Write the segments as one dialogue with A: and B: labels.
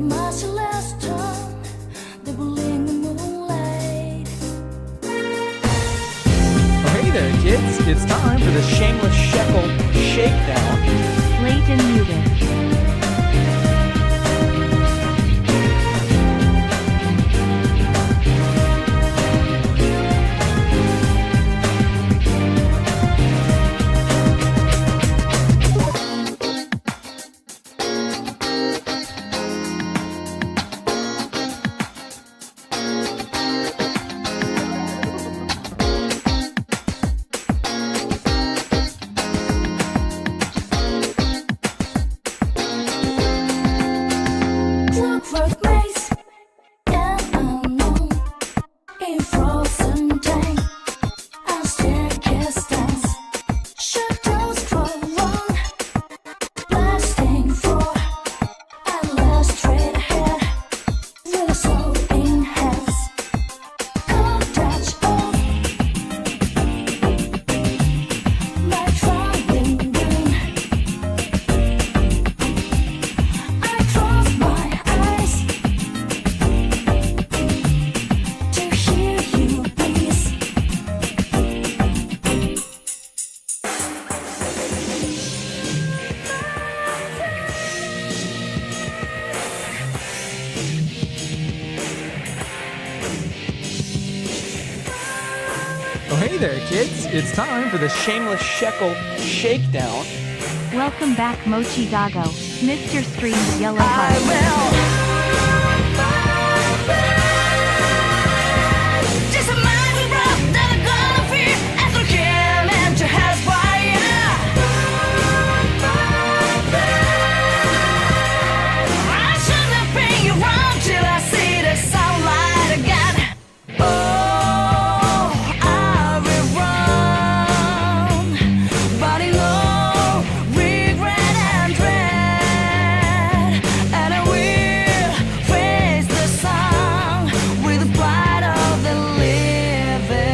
A: my celestial, dabbling in moonlight.
B: Oh, hey there, kids. It's time for the Shameless Shekel Shakedown.
C: Late and muted.
A: Clockwork maze, and unknown. In frozen tank, our staircase dance. Shadows grow long, blasting for at last straight ahead. With a soul in hands, can't touch off my traveling gun. I close my eyes to hear you please.
B: Oh, hey there, kids. It's time for the Shameless Shekel Shakedown.
C: Welcome back, Mochi Doggo. Mr. Stream's Yellow Heart.
A: Just a mighty rock that I'm gonna fear as we kill and to hell's fire. I shouldn't bring you round till I see the sunlight again. Oh, I will run, but in no regret and dread, and I will face the sun with the pride of the living.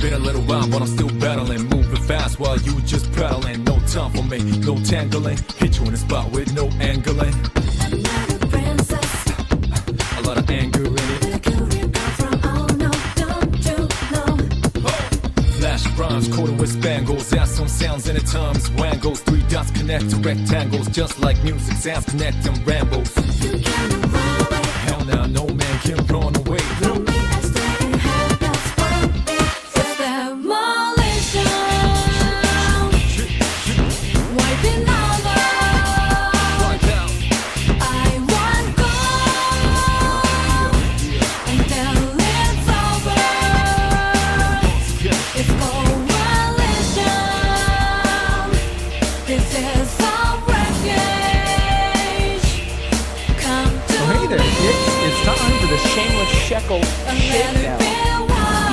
D: Been a little while, but I'm still battling. Moving fast while you just pedaling. No time for me, no tangling. Hit you in the spot with no angling.
A: Another princess,
D: A lot of anger in it.
A: with a career girl from oh no, don't you know?
D: Flash rhymes, coated with spangles. Add some sounds in the times. Wangles, 3 dots connect to rectangles. Just like music, sounds connect and rambles.
A: You cannot run away
D: Hell now, no man can run away.
A: from me. I stay in hell, that's why it's demolition. Wiping over.
D: Wipe out.
A: I want gold until it's over.
D: Yeah.
A: It's coalition. This is our wreckage. Come to
B: Oh, hey there, kids. It's time for the Shameless Shekel Shakedown.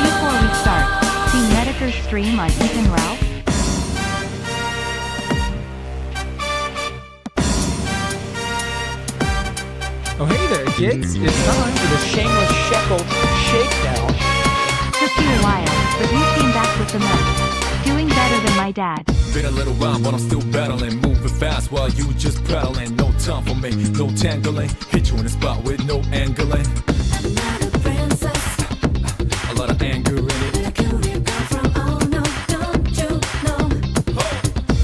C: Before we start, see Medicare's stream on Ethan Ralph.
B: Oh, hey there, kids. It's time for the Shameless Shekel Shakedown.
C: Took you a while, but you came back with the milk. Doing better than my dad.
D: Been a little while, but I'm still battling. Moving fast while you just prattling. No time for me, no tangling. Hit you in the spot with no angling.
A: I'm not a princess,
D: A lot of anger in it.
A: but I can be gone from oh no, don't you know?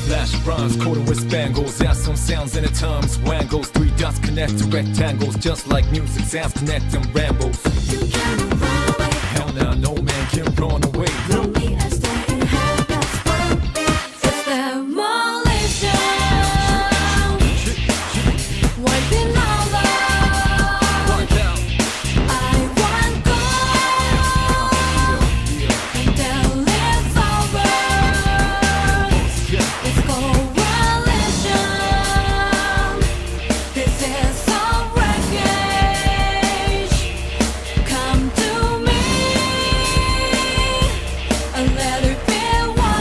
D: Flash bronze coated with spangles. Add some sounds and at times wangles. 3 dots connect to rectangles. Just like music sounds connect them rambles.
A: You can't run away
D: Hell now, no man can run away.
A: from me. I stay in habits for me. It's demolition, wiping over.
D: Work out.
A: I want gold until it's over. It's coalition. This is all wreckage. Come to me and let it be one.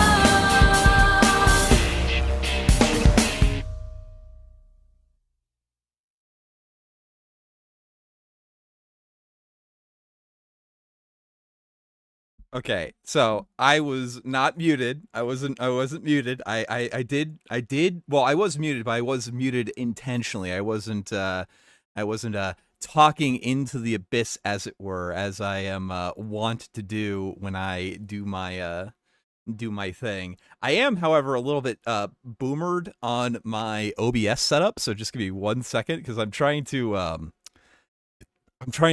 B: Okay, so I was not muted. I wasn't muted. I did well, I was muted, but I was muted intentionally. I wasn't talking into the abyss, as it were, as I am wont to do when I do my thing. I am, however, a little bit boomered on my OBS setup, so just give me 1 second because I'm trying to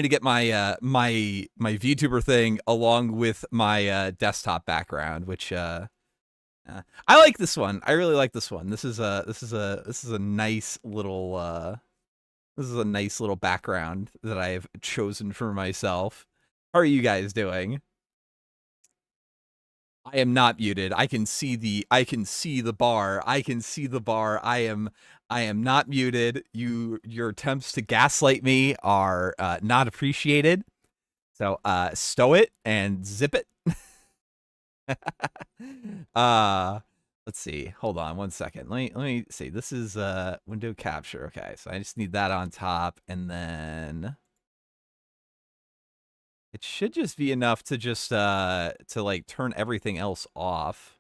B: get my my VTuber thing along with my desktop background, which I like this one. I really like this one. This is a nice little background that I've chosen for myself. How are you guys doing? I am not muted. I can see the bar. I am not muted. Your attempts to gaslight me are not appreciated. So stow it and zip it. Let's see. Hold on 1 second. Let me see. This is window capture. Okay, so I just need that on top, and then it should just be enough to just to like turn everything else off.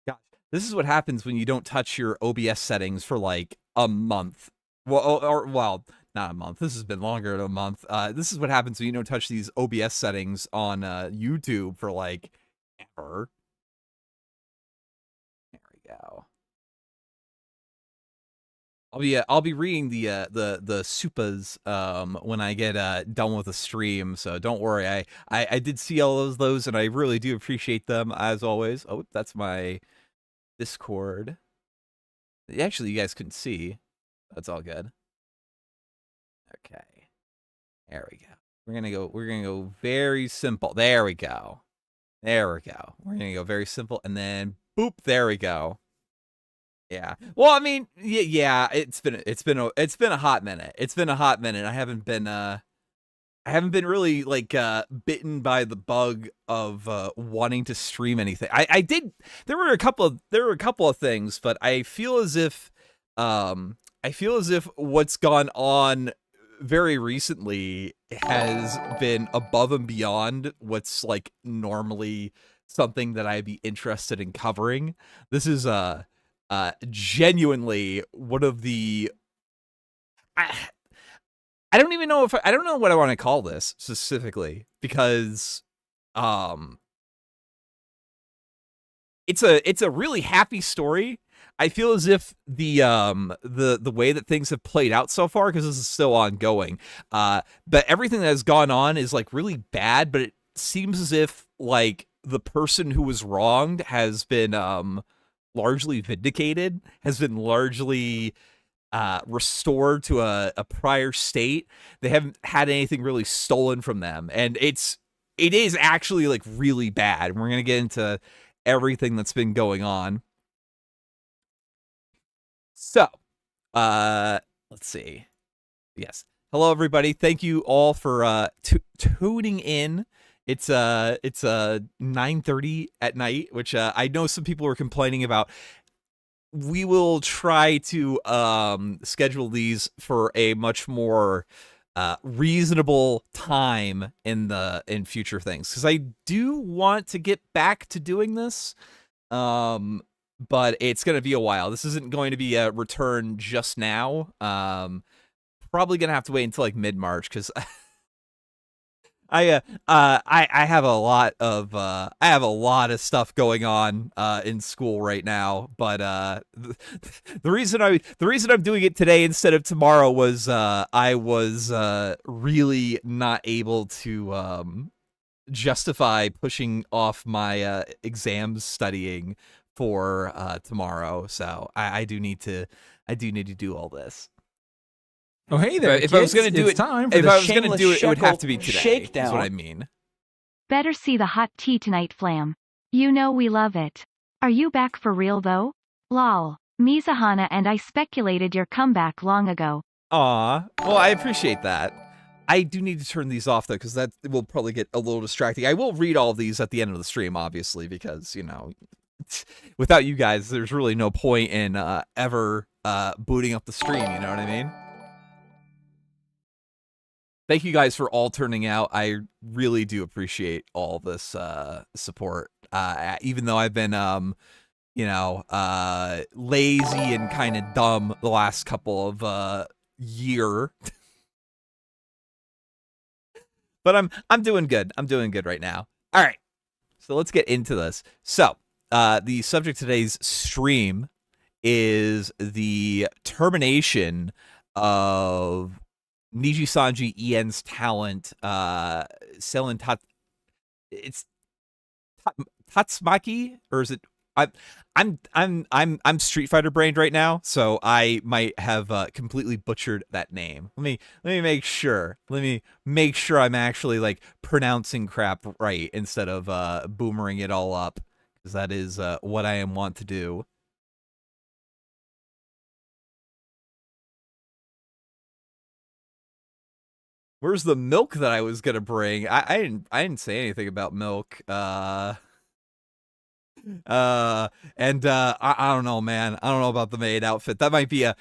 B: Gosh, this is what happens when you don't touch your OBS settings for like a month. Well, not a month. This has been longer than a month. This is what happens when you don't touch these OBS settings on YouTube for like ever. There we go. I'll be reading the supas when I get done with the stream, so don't worry. I did see all those and I really do appreciate them as always. Oh, that's my Discord. Actually, you guys couldn't see. That's all good. Okay. There we go. We're gonna go very simple. There we go. There we go. We're gonna go very simple and then boop, there we go. Yeah. Well, I mean, yeah, it's been a hot minute. It's been a hot minute. I haven't been really like bitten by the bug of wanting to stream anything. I did. There were a couple of things, but I feel as if what's gone on very recently has been above and beyond what's like normally something that I'd be interested in covering. This is genuinely one of the I don't even know I don't know what I want to call this specifically, because it's a really happy story. I feel as if the way that things have played out so far, because this is still ongoing, but everything that has gone on is like really bad, but it seems as if like the person who was wronged has been largely vindicated, has been largely restored to a prior state. They haven't had anything really stolen from them, and it is actually like really bad. And we're gonna get into everything that's been going on. So, let's see. Yes, hello everybody. Thank you all for tuning in. It's 9:30 at night, which I know some people were complaining about. We will try to schedule these for a much more reasonable time in future things, because I do want to get back to doing this, but it's going to be a while. This isn't going to be a return just now. Probably going to have to wait until like mid-March, because I have a lot of stuff going on in school right now, but the reason I'm doing it today instead of tomorrow was I was really not able to justify pushing off my exams studying for tomorrow, so I do need to do all this.
E: Oh, hey there,
B: If I was
E: kids.
B: going to do
E: It's
B: it,
E: time for
B: if
E: the
B: I was going to
E: shameless
B: do it, it would have
E: shekel
B: to be today.
E: shakedown.
B: Is what I mean.
C: Better see the hot tea tonight, Flam. You know we love it. Are you back for real though? Lol. Mizahana and I speculated your comeback long ago.
B: Aw, well, I appreciate that. I do need to turn these off though, because that will probably get a little distracting. I will read all of these at the end of the stream, obviously, because without you guys, there's really no point in ever booting up the stream. You know what I mean? Thank you guys for all turning out. I really do appreciate all this support. Even though I've been, lazy and kind of dumb the last couple of year, but I'm doing good. I'm doing good right now. All right, so let's get into this. So the subject of today's stream is the termination of Nijisanji Ien's talent, Selen Tatsumaki, or is it? I'm Street Fighter brained right now, so I might have completely butchered that name. Let me make sure. Let me make sure I'm actually like pronouncing crap right instead of boomering it all up, because that is what I am wont to do. Where's the milk that I was gonna bring? I didn't say anything about milk. I don't know, man. I don't know about the maid outfit. That might be a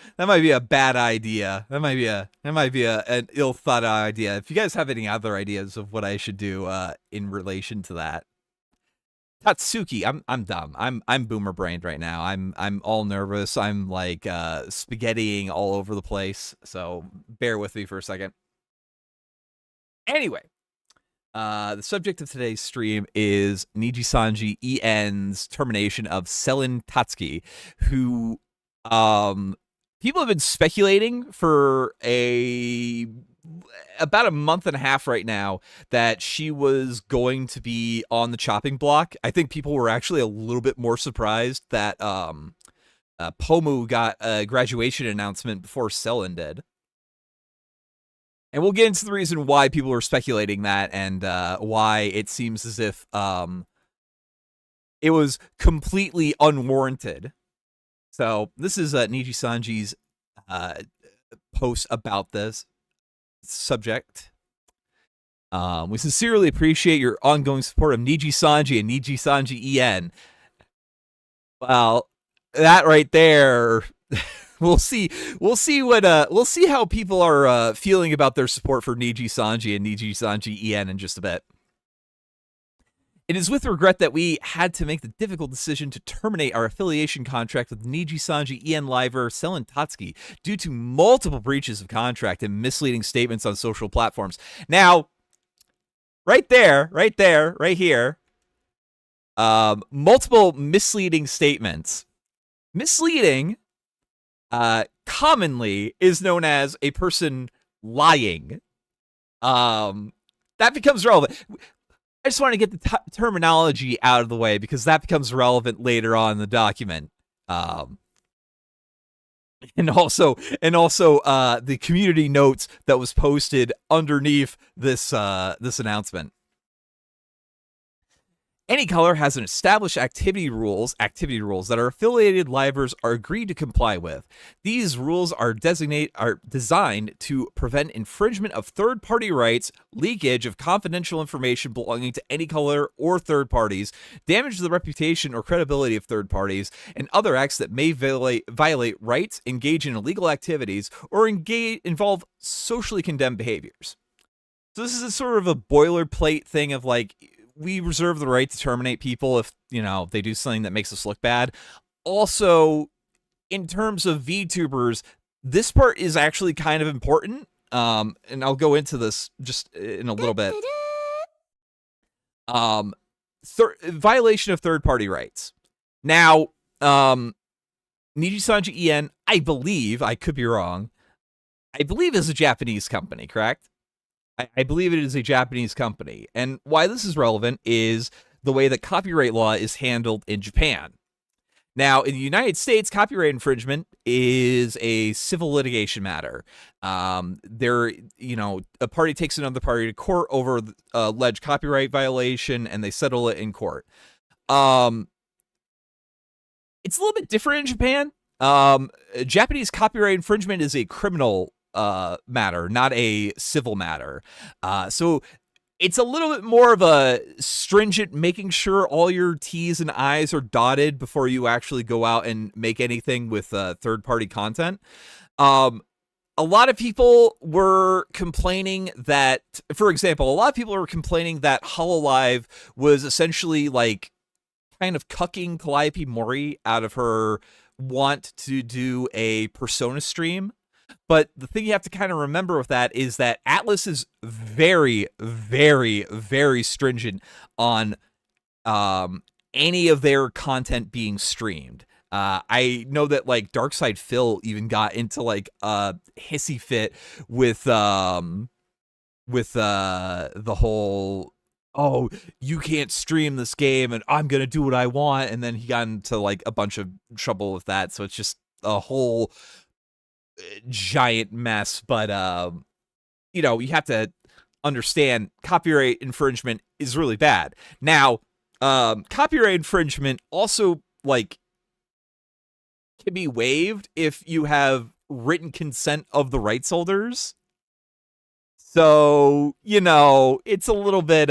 B: bad idea. That might be an ill thought idea. If you guys have any other ideas of what I should do in relation to that. Tatsuki, I'm dumb. I'm boomer brained right now. I'm all nervous. I'm like spaghettiing all over the place. So bear with me for a second. Anyway, the subject of today's stream is Nijisanji Ien's termination of Selen Tatsuki, who people have been speculating for about a month and a half right now that she was going to be on the chopping block. I think people were actually a little bit more surprised that Pomu got a graduation announcement before Selen did. And we'll get into the reason why people are speculating that, and why it seems as if it was completely unwarranted. So this is Nijisanji's post about this subject. We sincerely appreciate your ongoing support of Nijisanji and Nijisanji Ien. Well, that right there... We'll see how people are feeling about their support for Nijisanji and Nijisanji Ien in just a bit. It is with regret that we had to make the difficult decision to terminate our affiliation contract with Nijisanji Ien Liver Selen Tatsuki due to multiple breaches of contract and misleading statements on social platforms. Now, right here, multiple misleading statements. Misleading commonly is known as a person lying. That becomes relevant. I just want to get the terminology out of the way because that becomes relevant later on in the document. And also the community notes that was posted underneath this announcement. Any color has an established activity rules that our affiliated livers are agreed to comply with. These rules are designed to prevent infringement of third-party rights, leakage of confidential information belonging to any color or third parties, damage to the reputation or credibility of third parties, and other acts that may violate rights, engage in illegal activities, or involve socially condemned behaviors. So this is a sort of a boilerplate thing of like, we reserve the right to terminate people if, they do something that makes us look bad. Also, in terms of VTubers, this part is actually kind of important. And I'll go into this just in a little bit. Violation of third-party rights. Now, Nijisanji En, I believe, I could be wrong, I believe is a Japanese company, correct? I believe it is a Japanese company. And why this is relevant is the way that copyright law is handled in Japan. Now, in the United States, copyright infringement is a civil litigation matter. A party takes another party to court over alleged copyright violation, and they settle it in court. It's a little bit different in Japan. Japanese copyright infringement is a criminal matter, not a civil matter. So it's a little bit more of a stringent, making sure all your T's and I's are dotted before you actually go out and make anything with third-party content. A lot of people were complaining that, for example, that Hololive was essentially like kind of cucking Calliope Mori out of her want to do a Persona stream. But the thing you have to kind of remember with that is that Atlas is very, very, very stringent on any of their content being streamed. I know that like Darkside Phil even got into like a hissy fit with the whole, oh, you can't stream this game and I'm gonna do what I want, and then he got into like a bunch of trouble with that. So it's just a whole giant mess. But you have to understand copyright infringement is really bad. Now, copyright infringement also like can be waived if you have written consent of the rights holders. So, it's a little bit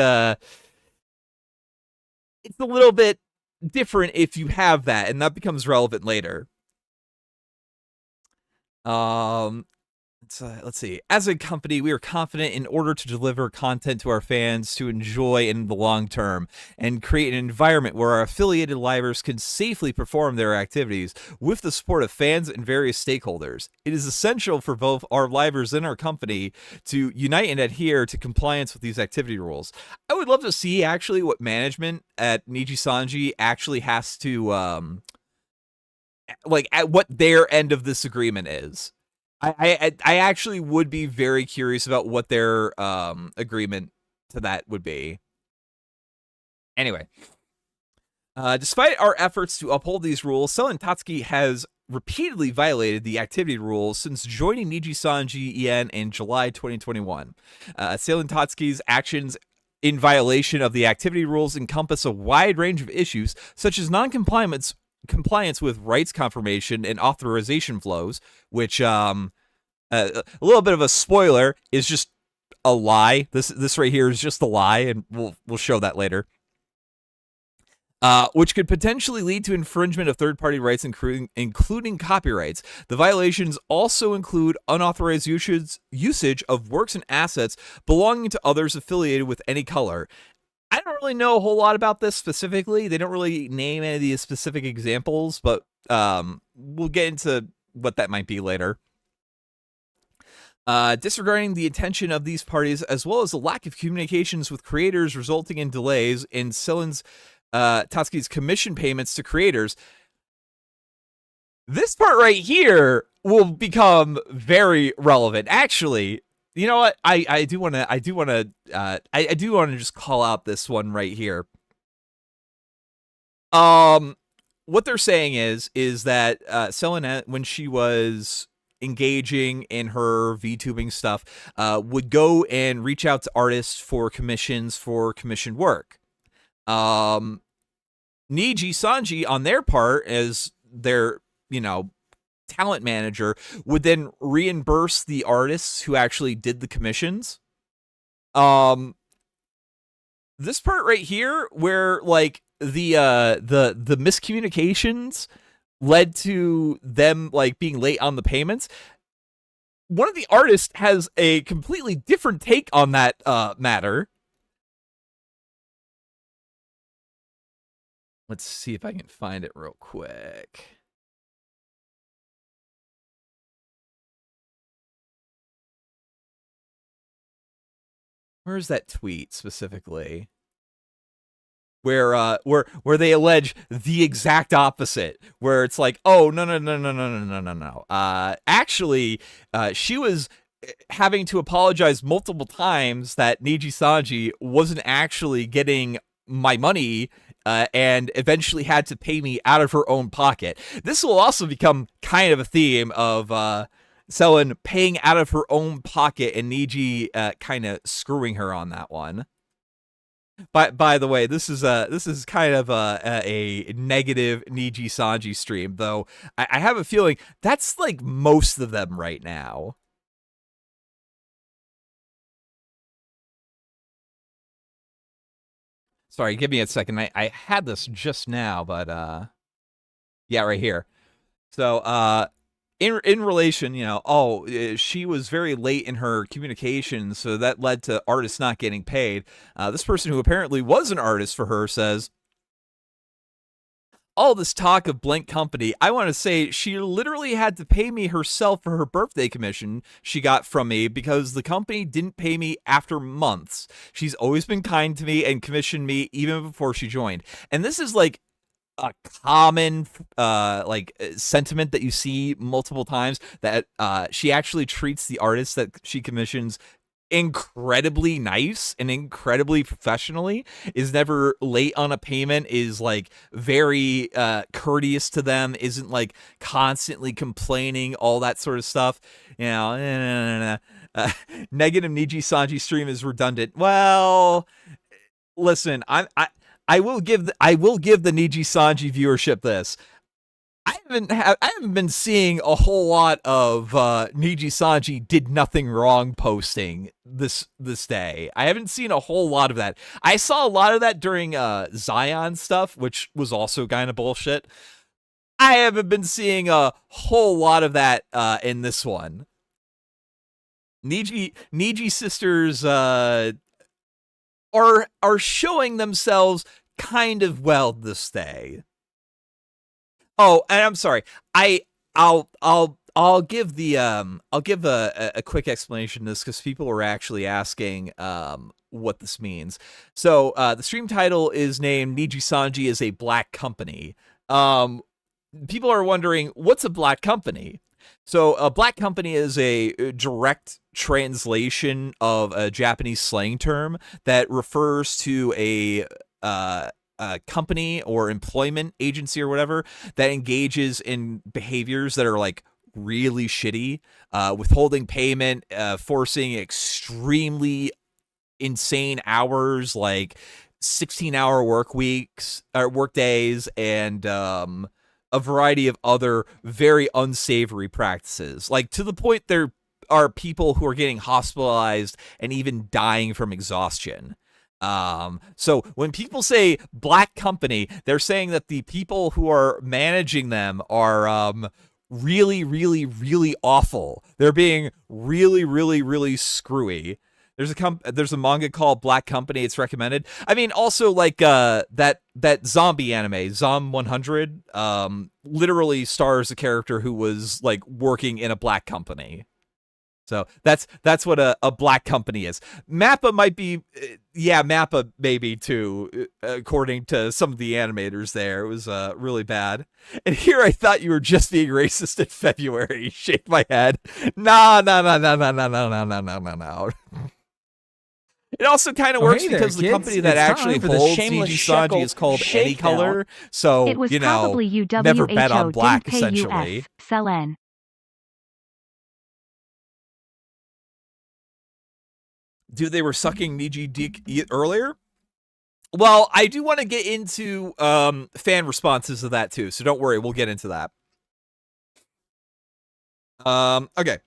B: different if you have that, and that becomes relevant later. Let's see. As a company, we are confident in order to deliver content to our fans to enjoy in the long term and create an environment where our affiliated livers can safely perform their activities with the support of fans and various stakeholders. It is essential for both our livers and our company to unite and adhere to compliance with these activity rules. I would love to see actually what management at Nijisanji actually has to at what their end of this agreement is. I actually would be very curious about what their agreement to that would be. Anyway, despite our efforts to uphold these rules, Selen Tatsuki has repeatedly violated the activity rules since joining Nijisanji En in July 2021. Selen Tatsuki's actions in violation of the activity rules encompass a wide range of issues, such as non-compliance with rights confirmation and authorization flows, which a little bit of a spoiler is just a lie. This right here is just a lie, and we'll show that later. Which could potentially lead to infringement of third-party rights, including copyrights. The violations also include unauthorized usage of works and assets belonging to others affiliated with any color. I don't really know a whole lot about this specifically. They don't really name any of these specific examples, but we'll get into what that might be later. Disregarding the intention of these parties, as well as the lack of communications with creators, resulting in delays in Selen Tatsuki's commission payments to creators. This part right here will become very relevant. Actually, you know what? I do want to just call out this one right here. What they're saying is that Selen, when she was engaging in her VTubing stuff, would go and reach out to artists for commissioned work. Nijisanji, on their part, as their, talent manager, would then reimburse the artists who actually did the commissions. This part right here, where like the miscommunications led to them like being late on the payments. One of the artists has a completely different take on that matter. Let's see if I can find it real quick. Where's that tweet specifically? Where they allege the exact opposite, where it's like, oh, no. Actually, she was having to apologize multiple times that Nijisanji wasn't actually getting my money, and eventually had to pay me out of her own pocket. This will also become kind of a theme of Selen paying out of her own pocket and Niji kind of screwing her on that one. By the way, this is kind of a negative Nijisanji stream, though I have a feeling that's like most of them right now. Sorry, give me a second. I had this just now, but yeah, right here. So in relation, she was very late in her communication, so that led to artists not getting paid. This person, who apparently was an artist for her, says, all this talk of blank company, I want to say she literally had to pay me herself for her birthday commission she got from me because the company didn't pay me after months. She's always been kind to me and commissioned me even before she joined. And this is like a common sentiment that you see multiple times, that she actually treats the artists that she commissions incredibly nice and incredibly professionally, is never late on a payment, is like very courteous to them, isn't like constantly complaining, all that sort of stuff. Negative Nijisanji stream is redundant. Well, listen, I will give the Nijisanji viewership this. I haven't been seeing a whole lot of Nijisanji did nothing wrong posting this day. I haven't seen a whole lot of that. I saw a lot of that during Zion stuff, which was also kind of bullshit. I haven't been seeing a whole lot of that in this one. Niji sisters are showing themselves kind of well this day. Oh, and I'm sorry. I'll give a quick explanation of this, because people were actually asking what this means. So the stream title is named Nijisanji is a Black Company. People are wondering, what's a black company? So a black company is a direct translation of a Japanese slang term that refers to a company or employment agency or whatever that engages in behaviors that are like really shitty, withholding payment, forcing extremely insane hours, like 16-hour work weeks or work days, and a variety of other very unsavory practices, like to the point there are people who are getting hospitalized and even dying from exhaustion. So when people say black company, they're saying that the people who are managing them are really, really, really awful. They're being really, really, really screwy. There's a manga called Black Company. It's recommended. I mean, also like that zombie anime, Zom 100, literally stars a character who was like working in a black company. So that's what a black company is. Mappa might be, Mappa maybe too, according to some of the animators there. It was really bad. And here I thought you were just being racist in February. Shake my head. No. It also kind of works because the company that actually holds Nijisanji is called Any Color. So,
C: it was probably UWHO
B: never bet on black,
C: didn't pay
B: essentially.
C: US, Selen.
B: Dude, they were sucking Niji dick earlier? Well, I do want to get into fan responses to that too, so don't worry, we'll get into that. Okay.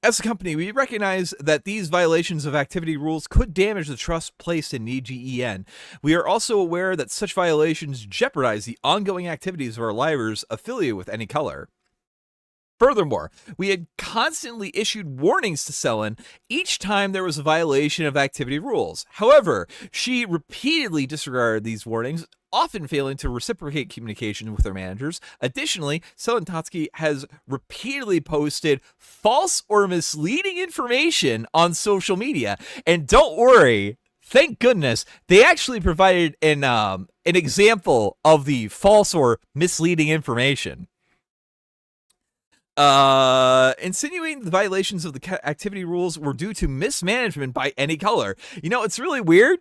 B: As a company, we recognize that these violations of activity rules could damage the trust placed in Niji-en. We are also aware that such violations jeopardize the ongoing activities of our livers affiliated with any color. Furthermore, we had constantly issued warnings to Selen each time there was a violation of activity rules. However, she repeatedly disregarded these warnings, often failing to reciprocate communication with her managers. Additionally, Selen Tatsuki has repeatedly posted false or misleading information on social media. And don't worry, thank goodness, they actually provided an example of the false or misleading information. Insinuating the violations of the activity rules were due to mismanagement by any color. You know, it's really weird.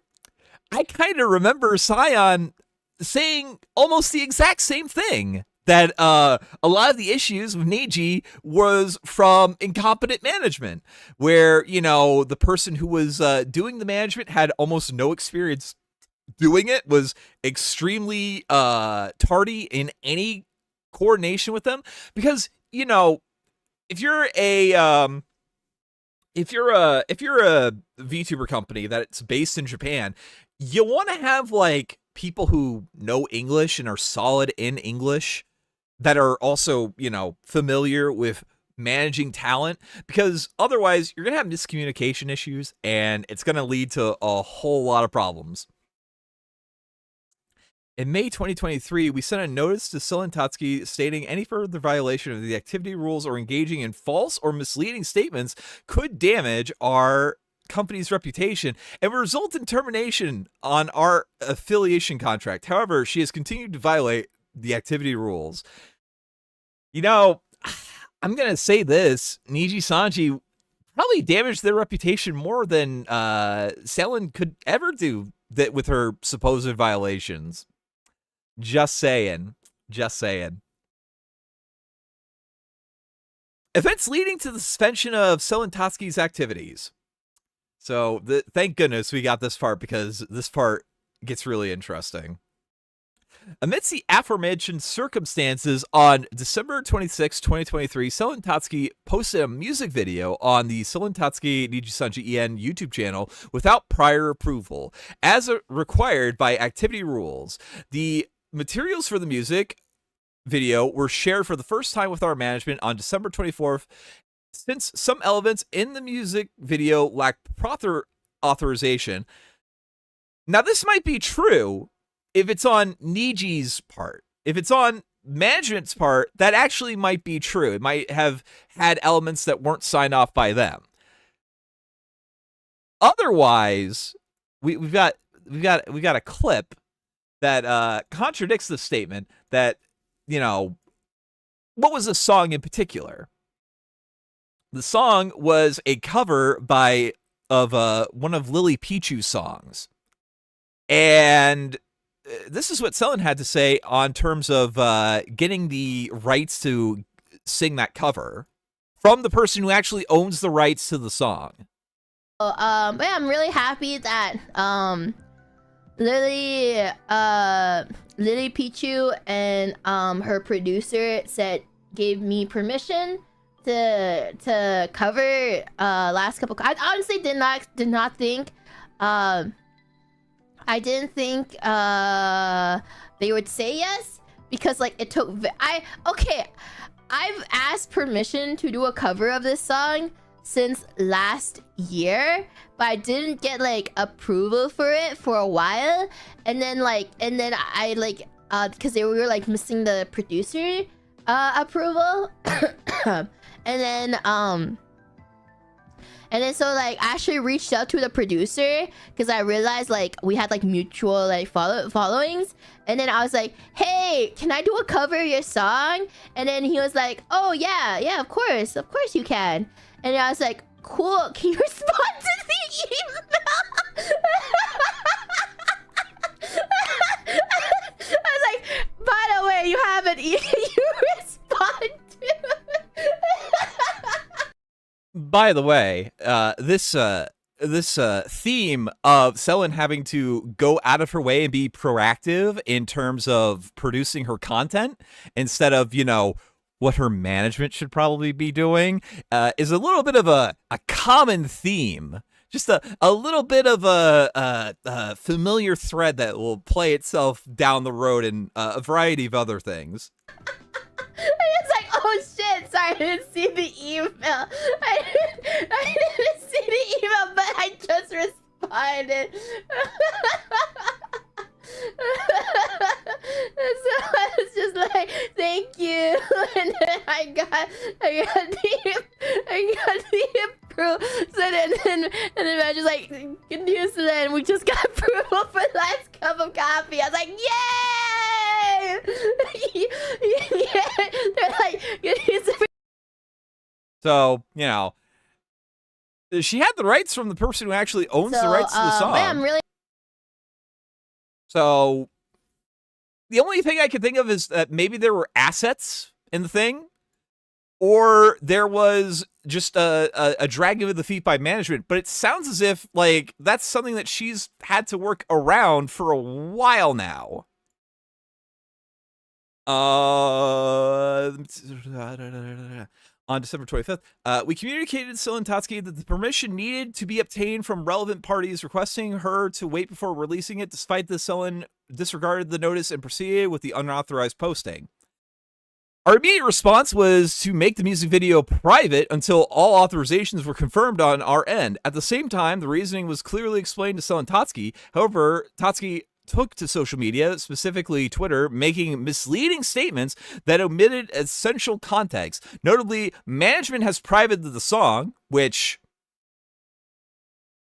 B: I kind of remember Scion saying almost the exact same thing, that a lot of the issues with Neji was from incompetent management, where, you know, the person who was doing the management had almost no experience doing it, was extremely tardy in any coordination with them, because, you know, if you're a VTuber company that's based in Japan, you want to have like people who know English and are solid in English, that are also, you know, familiar with managing talent, because otherwise you're gonna have miscommunication issues and it's gonna lead to a whole lot of problems. In May 2023, we sent a notice to Selen Tatsuki stating any further violation of the activity rules or engaging in false or misleading statements could damage our company's reputation and result in termination on our affiliation contract. However, she has continued to violate the activity rules. You know, I'm going to say this, Nijisanji probably damaged their reputation more than Selen could ever do that with her supposed violations. Just saying. Just saying. Events leading to the suspension of Selen Tatsuki's activities. So, thank goodness we got this part, because this part gets really interesting. Amidst the aforementioned circumstances, on December 26, 2023, Selen Tatsuki posted a music video on the Selen Tatsuki Nijisanji En YouTube channel without prior approval, as required by activity rules. The materials for the music video were shared for the first time with our management on December 24th. Since some elements in the music video lack proper authorization. Now, this might be true if it's on Niji's part. If it's on management's part, that actually might be true. It might have had elements that weren't signed off by them. Otherwise, we've got a clip that contradicts the statement that, you know, what was the song in particular? The song was a cover of one of Lily Pichu's songs. And this is what Selen had to say on terms of getting the rights to sing that cover from the person who actually owns the rights to the song.
F: Yeah, I'm really happy that Lily Pichu and her producer gave me permission to cover last couple. I honestly did not think I didn't think they would say yes, because like it took I've asked permission to do a cover of this song since last year, but I didn't get like approval for it for a while, and then I like because we were like missing the producer approval. And then so like I actually reached out to the producer because I realized like we had like mutual like followings, and then I was like, hey, can I do a cover of your song? And then he was like, oh yeah, of course you can. And I was like, cool, can you respond to the email? I was like, by the way, you have an email you respond to.
B: By the way, this theme of Selen having to go out of her way and be proactive in terms of producing her content instead of, you know, what her management should probably be doing, is a little bit of a common theme. Just a little bit of a familiar thread that will play itself down the road in a variety of other things.
F: It's like, oh shit, sorry, I didn't see the email. I didn't see the email, but I just responded. So I was just like, thank you. And then I got the approval. So then I was like, good news, then we just got approval for the last cup of coffee. I was like, yay! Yeah. They're like, good news.
B: So, you know, she had the rights from the person who actually owns the rights to the song.
F: Man, I'm really.
B: So the only thing I can think of is that maybe there were assets in the thing, or there was just a dragging of the feet by management. But it sounds as if, like, that's something that she's had to work around for a while now. On December 25th, we communicated to Selen Tatsuki that the permission needed to be obtained from relevant parties, requesting her to wait before releasing it. Despite this, Selen disregarded the notice and proceeded with the unauthorized posting. Our immediate response was to make the music video private until all authorizations were confirmed on our end. At the same time, the reasoning was clearly explained to Selen Tatsuki. However, Tatsuki took to social media, specifically Twitter, making misleading statements that omitted essential context. Notably, management has privated the song, which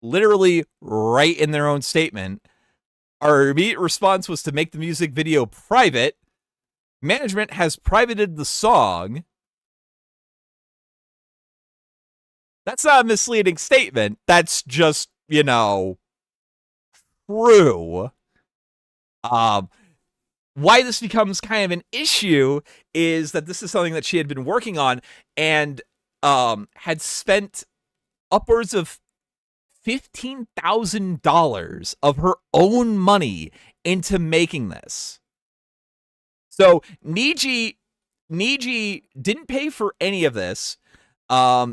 B: literally right in their own statement. Our immediate response was to make the music video private. Management has privated the song. That's not a misleading statement. That's just, you know, true. Why this becomes kind of an issue is that this is something that she had been working on and had spent upwards of $15,000 of her own money into making this. So Niji didn't pay for any of this.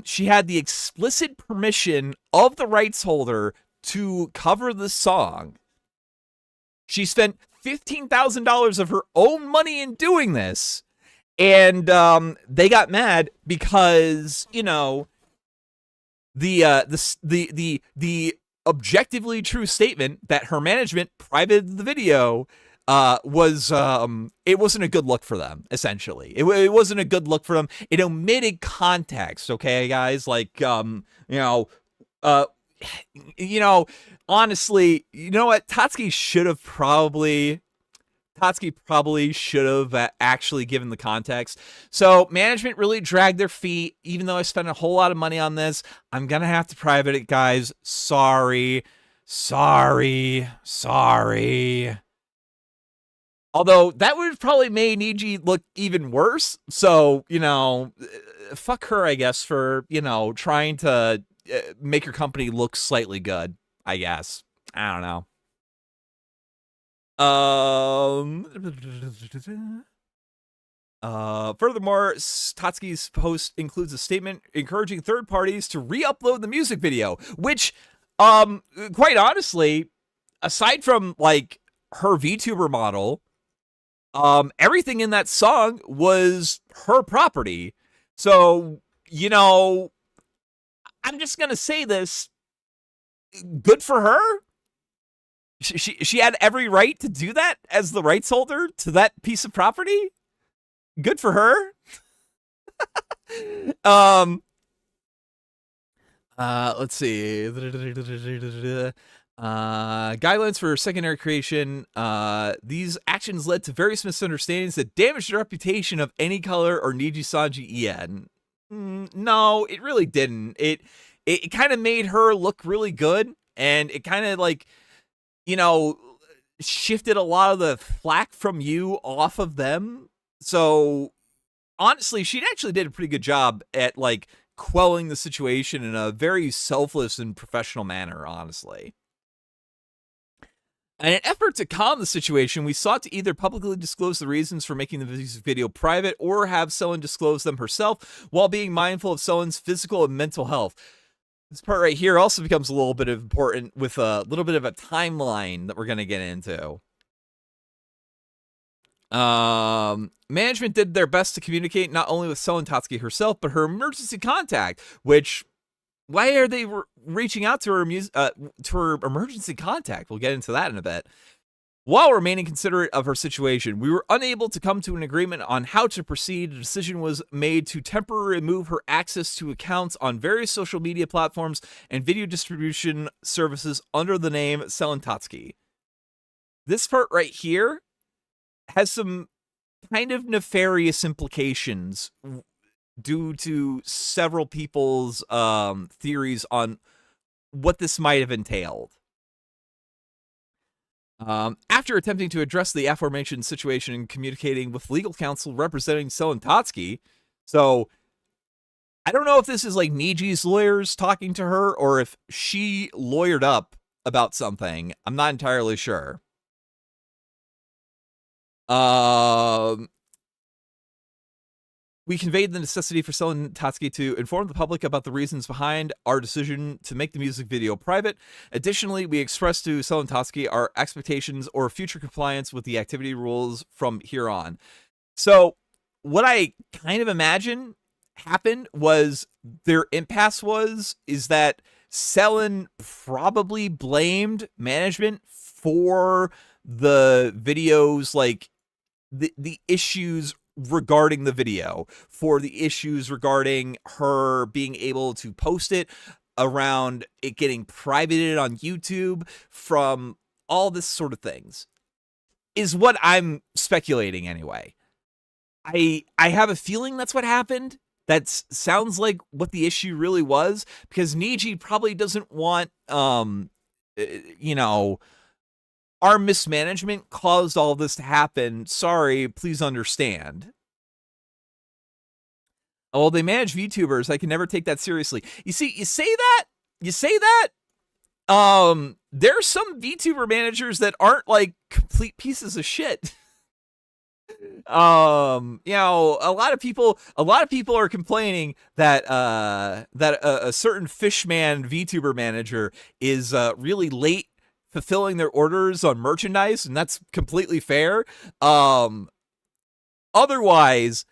B: She had the explicit permission of the rights holder to cover the song. She spent $15,000 of her own money in doing this, and they got mad because, you know, the objectively true statement that her management privated the video was it wasn't a good look for them. Essentially, it wasn't a good look for them. It omitted context. Okay, guys, like honestly, you know what? Tatsuki probably should have actually given the context. So management really dragged their feet, even though I spent a whole lot of money on this. I'm going to have to private it, guys. Sorry. Although that would have probably made Niji look even worse. So, you know, fuck her, I guess, for, you know, trying to make your company look slightly good, I guess. I don't know. Furthermore, Tatsuki's post includes a statement encouraging third parties to re-upload the music video, which, quite honestly, aside from, like, her VTuber model, everything in that song was her property. So, you know, I'm just gonna say this. Good for her. She had every right to do that as the rights holder to that piece of property. Good for her. Let's see. Guidelines for secondary creation. These actions led to various misunderstandings that damaged the reputation of Any Color or Nijisanji En. No, it really didn't. It kind of made her look really good, and it kind of, like, you know, shifted a lot of the flack from you off of them. So honestly, she actually did a pretty good job at, like, quelling the situation in a very selfless and professional manner, honestly. In an effort to calm the situation, we sought to either publicly disclose the reasons for making the music video private or have Selen disclose them herself while being mindful of Selen's physical and mental health. This part right here also becomes a little bit important with a little bit of a timeline that we're going to get into. Management did their best to communicate not only with Selen Tatsuki herself, but her emergency contact, which... Why are they reaching out to her emergency contact? We'll get into that in a bit. While remaining considerate of her situation, we were unable to come to an agreement on how to proceed. A decision was made to temporarily remove her access to accounts on various social media platforms and video distribution services under the name Selen Tatsuki. This part right here has some kind of nefarious implications due to several people's theories on what this might have entailed. After attempting to address the aforementioned situation and communicating with legal counsel representing Selen Tatsuki, so I don't know if this is like Niji's lawyers talking to her or if she lawyered up about something. I'm not entirely sure. We conveyed the necessity for Selen Tatsuki to inform the public about the reasons behind our decision to make the music video private. Additionally, we expressed to Selen Tatsuki our expectations or future compliance with the activity rules from here on. So, what I kind of imagine happened was their impasse is that Selen probably blamed management for the videos, like the issues regarding the video, for the issues regarding her being able to post it, around it getting privated on YouTube, from all this sort of things, is what I'm speculating anyway. I have a feeling that's what happened. That sounds like what the issue really was, because Niji probably doesn't want, you know, our mismanagement caused all this to happen. Sorry, please understand. Oh, well, they manage VTubers. I can never take that seriously. You see, you say that. There's some VTuber managers that aren't like complete pieces of shit. You know, a lot of people are complaining that a certain Fishman VTuber manager is really late fulfilling their orders on merchandise, and that's completely fair. Otherwise,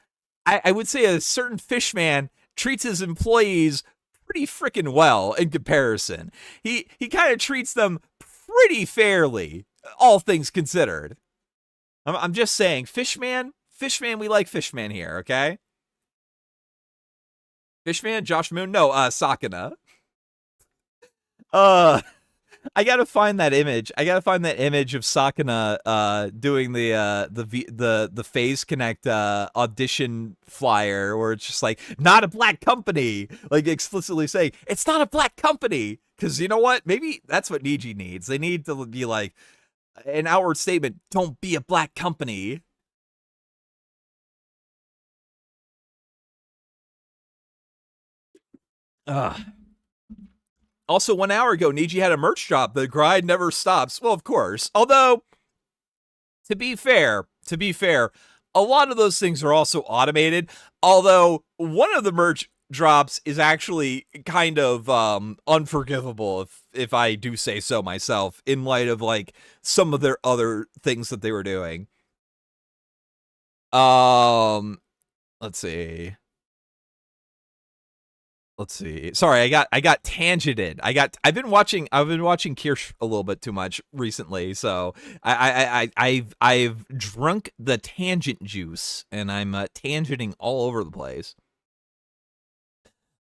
B: I would say a certain Fishman treats his employees pretty freaking well in comparison. He kind of treats them pretty fairly, all things considered. I'm just saying, Fishman, we like Fishman here, okay? Fishman, Josh Moon, no, Sakana. I gotta find that image. I gotta find that image of Sakana doing the Phase Connect audition flyer, where it's just like, not a black company, like explicitly saying it's not a black company, because you know what? Maybe that's what Niji needs. They need to be like an outward statement. Don't be a black company. Also, 1 hour ago, Niji had a merch drop. The grind never stops. Well, of course. Although, to be fair, a lot of those things are also automated. Although, one of the merch drops is actually kind of unforgivable, if I do say so myself, in light of like some of their other things that they were doing. Let's see. Sorry, I got tangented. I've been watching Kirsch a little bit too much recently, so I've drunk the tangent juice, and I'm tangenting all over the place.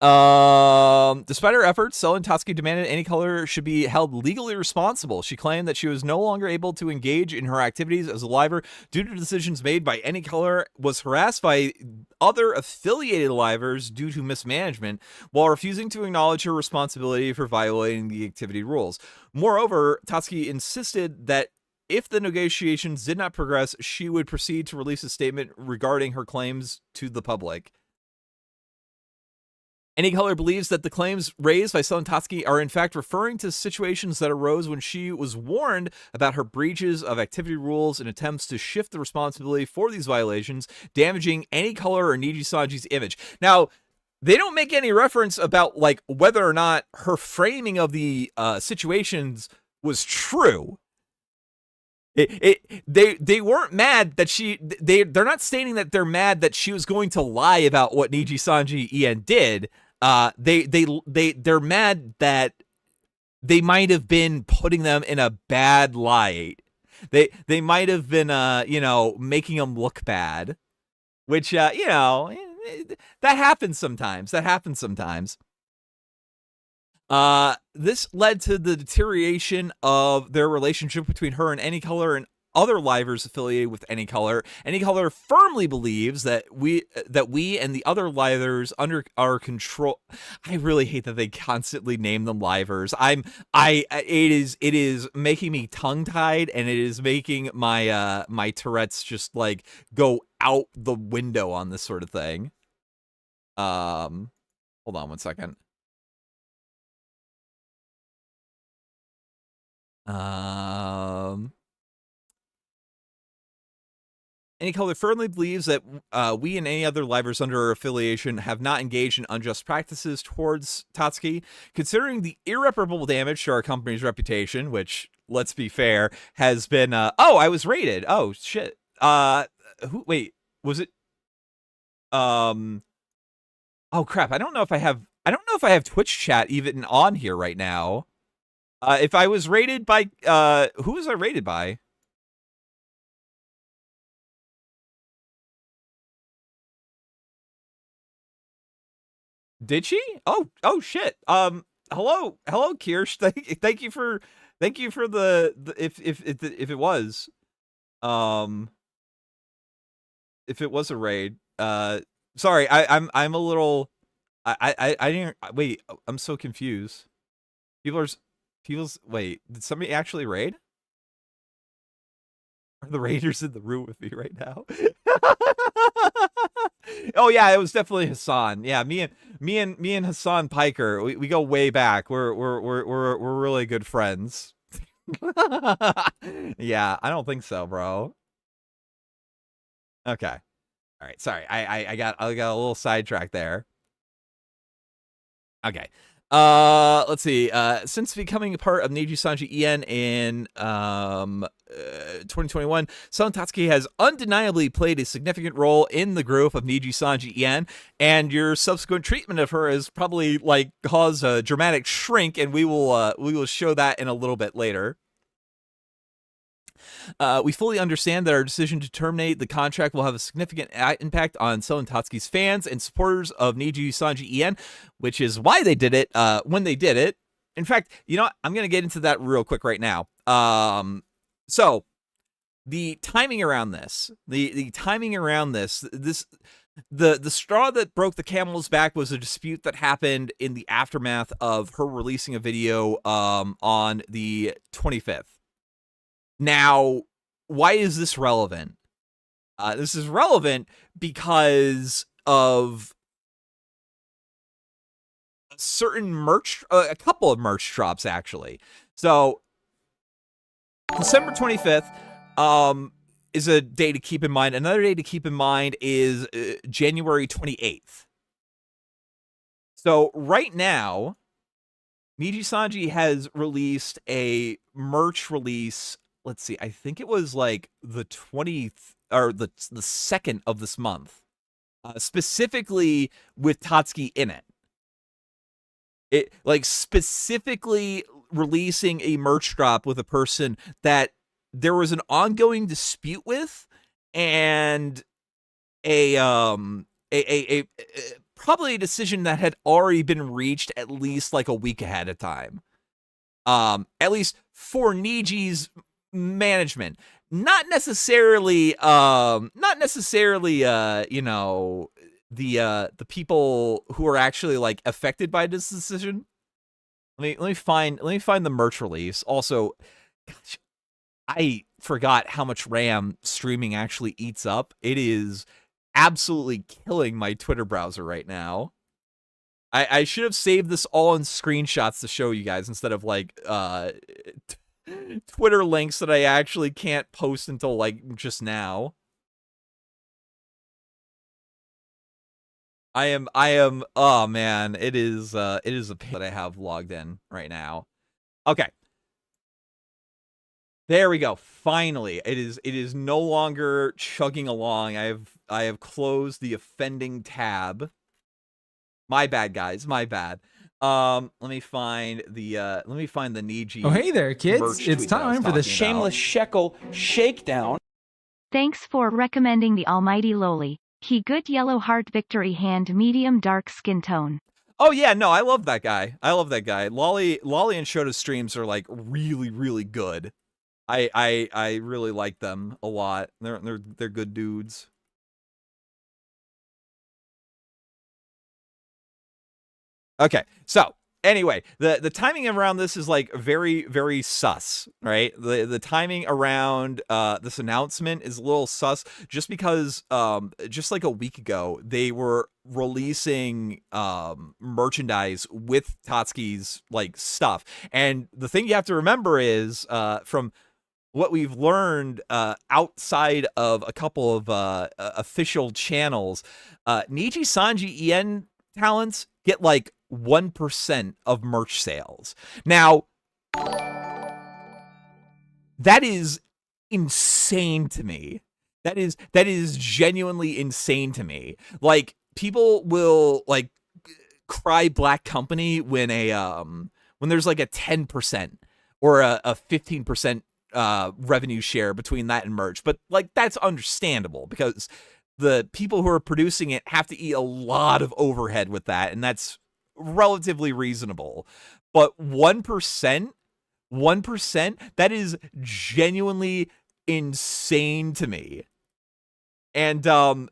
B: Despite her efforts, Selen Tatsuki demanded Any Color should be held legally responsible. She claimed that she was no longer able to engage in her activities as a liver due to decisions made by Any Color, was harassed by other affiliated livers due to mismanagement, while refusing to acknowledge her responsibility for violating the activity rules. Moreover, Tatsuki insisted that if the negotiations did not progress, she would proceed to release a statement regarding her claims to the public. Any Color believes that the claims raised by Selen Tatsuki are in fact referring to situations that arose when she was warned about her breaches of activity rules and attempts to shift the responsibility for these violations, damaging Any Color or Nijisanji's image. Now, they don't make any reference about like whether or not her framing of the situations was true. They weren't mad that they're not stating that they're mad that she was going to lie about what Nijisanji Ien did. They're mad that they might have been putting them in a bad light. They might have been making them look bad, which that happens sometimes. This led to the deterioration of their relationship between her and Any Color and other livers affiliated with Any Color. Any Color firmly believes that we and the other livers under our control. I really hate that they constantly name them livers. It is making me tongue tied, and it is making my my Tourette's just like go out the window on this sort of thing. Hold on one second. Any Color firmly believes that we and any other livers under our affiliation have not engaged in unjust practices towards Tatsuki, considering the irreparable damage to our company's reputation, which, let's be fair, has been I was raided. Oh shit. Wait, was it oh crap, I don't know if I have Twitch chat even on here right now. If I was rated by, who was I rated by? Did she? Oh shit. Hello, Kirsch. Thank you for the if it was, if it was a raid. Sorry, I'm a little, I didn't, wait, I'm so confused. Wait, did somebody actually raid? Are the raiders in the room with me right now? Oh yeah, it was definitely Hassan. Yeah, me and Hassan Piker, we go way back. We're really good friends. Yeah, I don't think so, bro. Okay. All right, sorry. I got a little sidetracked there. Okay. Let's see. Since becoming a part of Nijisanji Ien in 2021, Selen Tatsuki has undeniably played a significant role in the growth of Nijisanji Ien, and your subsequent treatment of her has probably like caused a dramatic shrink, and we will show that in a little bit later. We fully understand that our decision to terminate the contract will have a significant impact on Selen Tatsuki's fans and supporters of Nijisanji Ien, which is why they did it when they did it. In fact, you know what? I'm going to get into that real quick right now. So the timing around this, the straw that broke the camel's back was a dispute that happened in the aftermath of her releasing a video on the 25th. Now, why is this relevant? This is relevant because of a couple of merch drops, actually. So, December 25th is a day to keep in mind. Another day to keep in mind is January 28th. So, right now, Nijisanji has released a merch release. Let's see, I think it was like the 20th or the 2nd of this month, specifically with Tatsuki in it. It like specifically releasing a merch drop with a person that there was an ongoing dispute with, and a probably a decision that had already been reached at least like a week ahead of time. At least for Niji's management, not necessarily the people who are actually like affected by this decision. Let me find the merch release. Also, gosh, I forgot how much RAM streaming actually eats up. It is absolutely killing my Twitter browser right now. I should have saved this all in screenshots to show you guys instead of like Twitter links that I actually can't post until like just now. I am oh man, it is a pain that I have logged in right now. Okay. There we go. Finally. It is no longer chugging along. I have closed the offending tab. My bad, guys. My bad. Let me find the Niji.
E: Oh, hey there, kids.
B: merch
E: It's
B: tweet that I was
E: time for the
B: talking
G: Shameless shekel shakedown.
C: Thanks for recommending the almighty lowly. He good yellow heart victory hand medium dark skin tone.
B: Oh yeah, no, I love that guy. I love that guy. Lolly and Shota's streams are like really, really good. I really like them a lot. They're good dudes. Okay, so anyway, the timing around this is like very, very sus, right? The timing around this announcement is a little sus just because just like a week ago they were releasing merchandise with Tatsuki's like stuff. And the thing you have to remember is from what we've learned outside of a couple of official channels, Nijisanji EN talents get like 1% of merch sales. Now, that is insane to me. That is genuinely insane to me. Like, people will like cry black company when there's like a 10% or a 15% revenue share between that and merch. But like, that's understandable because the people who are producing it have to eat a lot of overhead with that, and that's relatively reasonable. But 1%, that is genuinely insane to me. And I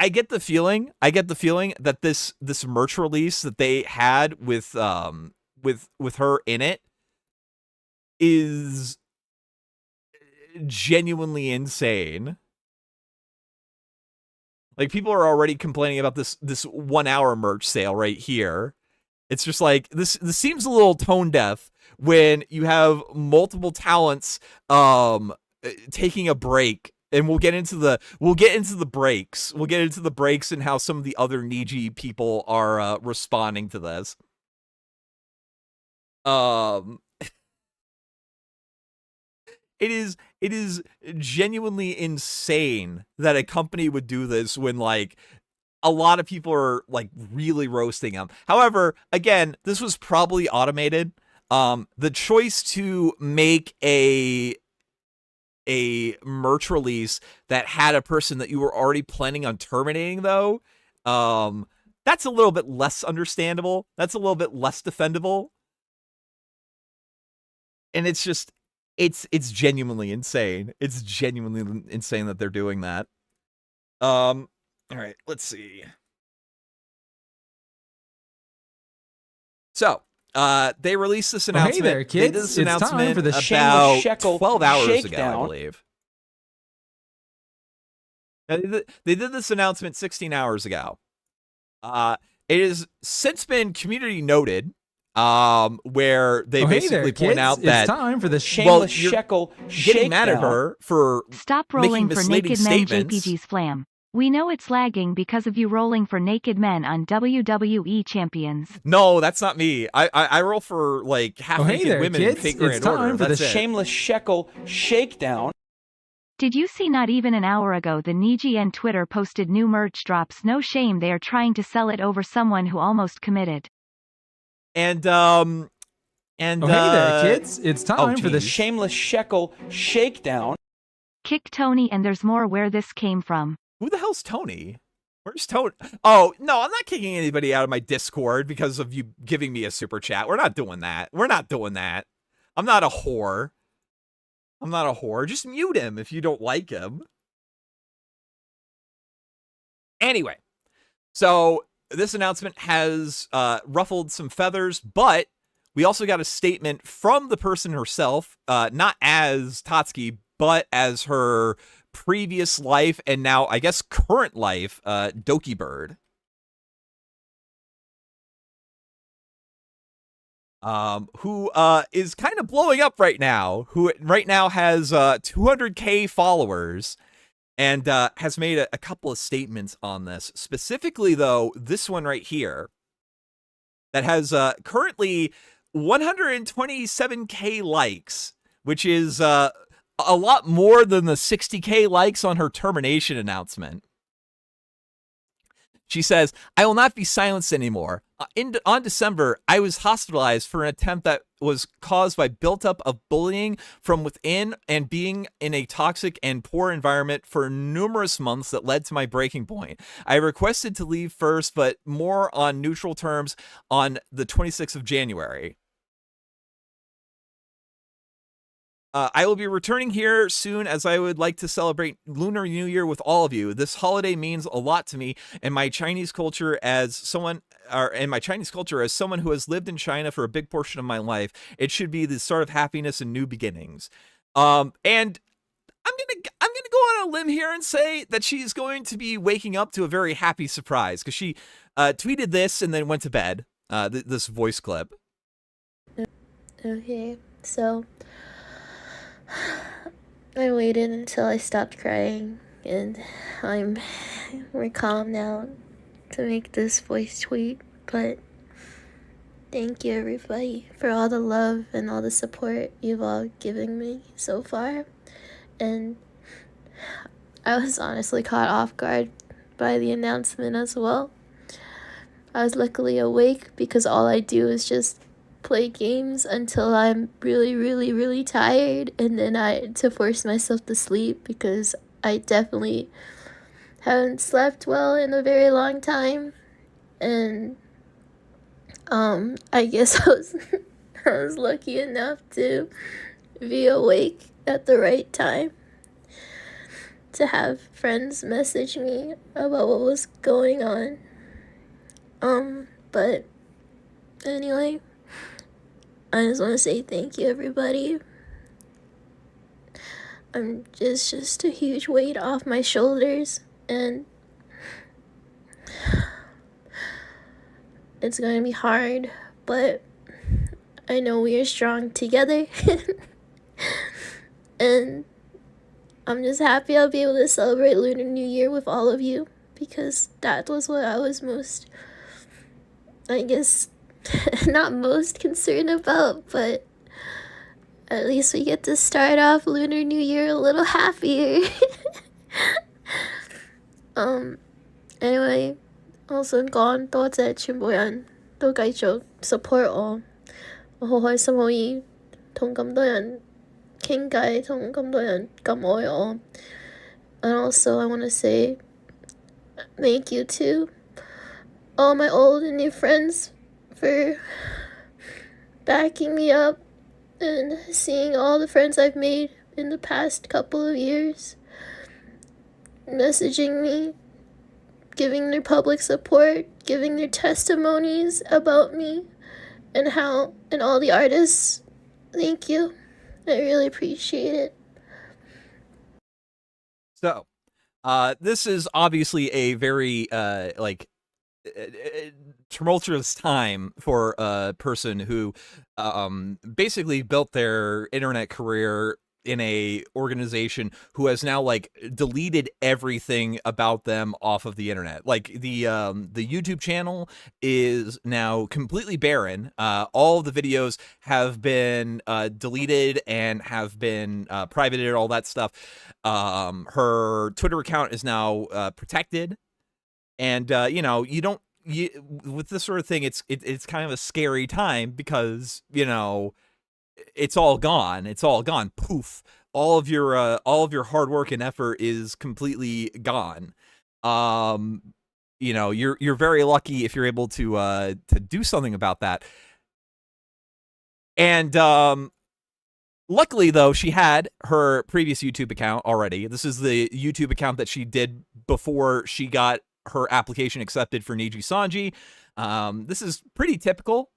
B: get the feeling that this merch release that they had with her in it is genuinely insane. Like, people are already complaining about this 1 hour merch sale right here. It's just like this seems a little tone deaf when you have multiple talents taking a break. And we'll get into the breaks. We'll get into the breaks and how some of the other Niji people are responding to this. It is genuinely insane that a company would do this when like a lot of people are like really roasting them. However, again, this was probably automated. The choice to make a merch release that had a person that you were already planning on terminating, though, that's a little bit less understandable. That's a little bit less defendable. And it's just, it's genuinely insane. It's genuinely insane that they're doing that. All right, let's see. So, they released this announcement.
E: hey there, kids.
B: They did this
E: It's time
B: announcement
E: for the
B: about
G: Shameless Shekel
B: 12 hours ago, I
G: Shakedown.
B: believe. They did this announcement 16 hours ago. It has since been community noted, where they
E: hey
B: basically
E: there,
B: point
E: kids.
B: out that
E: It's time for the
G: Shameless
B: you're
G: shekel
B: getting mad at
G: shakedown.
B: her for
C: Stop
B: making
C: rolling for
B: misleading
C: naked men
B: statements.
C: JPG's Flam. We know it's lagging because of you rolling for naked men on WWE champions.
B: No, that's not me. I roll for like half
E: hey
B: naked
E: there,
B: women in
E: kids.
B: Fake
E: It's
B: Grand
E: time
B: Order.
E: for the
B: That's it.
G: Shameless shekel shakedown.
C: Did you see not even an hour ago the Niji and Twitter posted new merch drops? No shame they are trying to sell it over someone who almost committed.
B: And
E: hey there, kids. It's time for the
B: geez.
G: Shameless shekel shakedown.
C: Kick Tony and there's more where this came from.
B: Who the hell's Tony? Where's Tony? Oh, no, I'm not kicking anybody out of my Discord because of you giving me a super chat. We're not doing that. We're not doing that. I'm not a whore. I'm not a whore. Just mute him if you don't like him. Anyway, so this announcement has ruffled some feathers, but we also got a statement from the person herself, not as Tatsuki, but as her previous life and now, I guess, current life, Doki Bird. who is kind of blowing up right now, who right now has 200K followers, and has made a couple of statements on this. Specifically, though, this one right here that has currently 127K likes, which is a lot more than the 60K likes on her termination announcement. She says, "I will not be silenced anymore. On December, I was hospitalized for an attempt that was caused by buildup of bullying from within and being in a toxic and poor environment for numerous months that led to my breaking point. I requested to leave first, but more on neutral terms on the 26th of January. I will be returning here soon as I would like to celebrate Lunar New Year with all of you. This holiday means a lot to me and my Chinese culture as someone who has lived in China for a big portion of my life. It should be the start of happiness and new beginnings." And I'm gonna go on a limb here and say that she's going to be waking up to a very happy surprise, because she tweeted this and then went to bed. This voice clip.
H: Okay, so I waited until I stopped crying, and we're calm now to make this voice tweet, but thank you everybody for all the love and all the support you've all given me so far. And I was honestly caught off guard by the announcement as well. I was luckily awake because all I do is just play games until I'm really, really, really tired, and then to force myself to sleep, because I definitely haven't slept well in a very long time. And I guess I was lucky enough to be awake at the right time, to have friends message me about what was going on. But anyway, I just want to say thank you, everybody. Just a huge weight off my shoulders, and it's going to be hard, but I know we are strong together. And I'm just happy I'll be able to celebrate Lunar New Year with all of you, because that was what I was most, I guess, not most concerned about, but at least we get to start off Lunar New Year a little happier. Anyway, also gone thoughts at Chimboyan, to繼續 support 我好開心可以同咁多人傾偈，同咁多人咁愛我。And also I want to say thank you to all my old and new friends for backing me up and seeing all the friends I've made in the past couple of years, messaging me, giving their public support, giving their testimonies about me and all the artists. Thank you. I really appreciate it.
B: So, this is obviously a very tumultuous time for a person who basically built their internet career in a organization who has now deleted everything about them off of the internet. Like the YouTube channel is now completely barren. All of the videos have been deleted and have been privated, all that stuff. Her Twitter account is now protected, and with this sort of thing, it's kind of a scary time, because it's all gone. It's all gone. Poof. All of your hard work and effort is completely gone. You're very lucky if you're able to do something about that. And luckily, though, she had her previous YouTube account already. This is the YouTube account that she did before she got her application accepted for Nijisanji. This is pretty typical.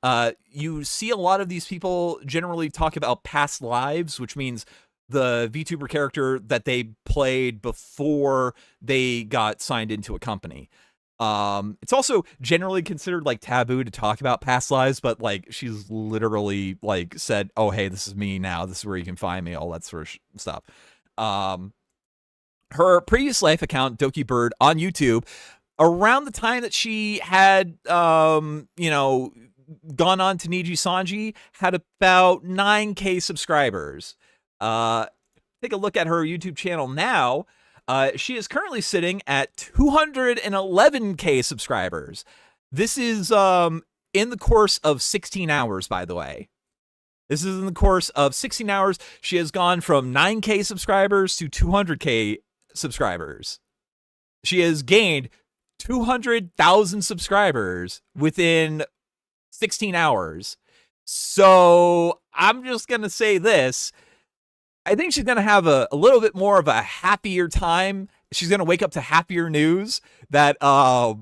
B: You see a lot of these people generally talk about past lives, which means the VTuber character that they played before they got signed into a company. It's also generally considered like taboo to talk about past lives, but like she's literally like said, "Oh, hey, this is me now. This is where you can find me." All that sort of stuff. Her previous life account, Doki Bird, on YouTube, around the time that she had, you know, gone on to Nijisanji, had about 9K subscribers. Take a look at her YouTube channel now. She is currently sitting at 211K subscribers. This is in the course of 16 hours, by the way. This is in the course of 16 hours. She has gone from 9K subscribers to 200K subscribers. She has gained 200,000 subscribers within 16 hours. So I'm just going to say this. I think she's going to have a little bit more of a happier time. She's going to wake up to happier news that a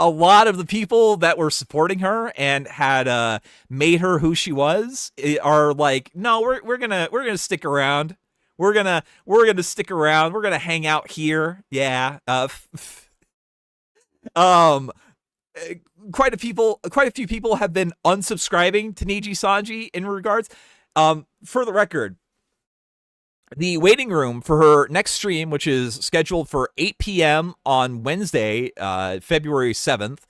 B: lot of the people that were supporting her and had made her who she was are like, no, we're gonna stick around. We're gonna stick around. We're gonna hang out here. Yeah. Quite a few people have been unsubscribing to Nijisanji in regards. For the record, the waiting room for her next stream, which is scheduled for 8 p.m. on Wednesday, February 7th,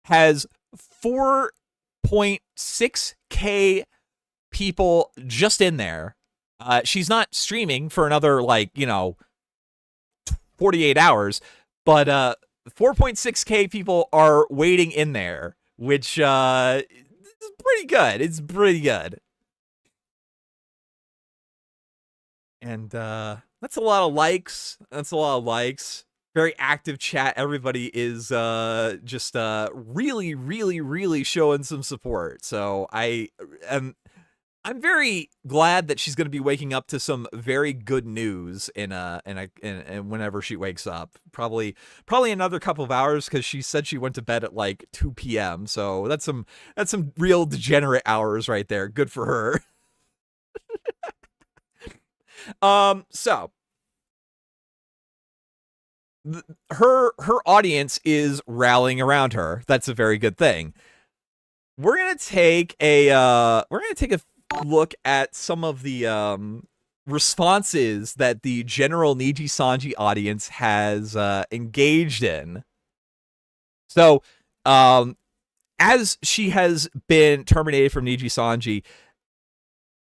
B: has 4.6K people just in there. She's not streaming for another, 48 hours, but 4.6K people are waiting in there, which is pretty good. It's pretty good. And that's a lot of likes. Very active chat. Everybody is just really, really, really showing some support. So I'm very glad that she's going to be waking up to some very good news in whenever she wakes up. Probably another couple of hours, because she said she went to bed at like 2 p.m. So that's some real degenerate hours right there. Good for her. So her audience is rallying around her. That's a very good thing. We're gonna take a look at some of the responses that the general Nijisanji audience has engaged in. So, as she has been terminated from Nijisanji,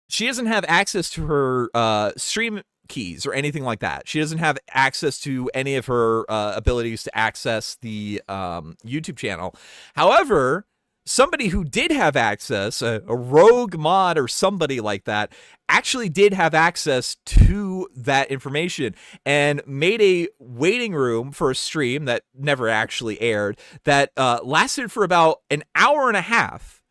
B: she doesn't have access to her stream keys or anything like that. She doesn't have access to any of her abilities to access the YouTube channel. However, somebody who did have access, a rogue mod or somebody like that, actually did have access to that information and made a waiting room for a stream that never actually aired, that lasted for about an hour and a half.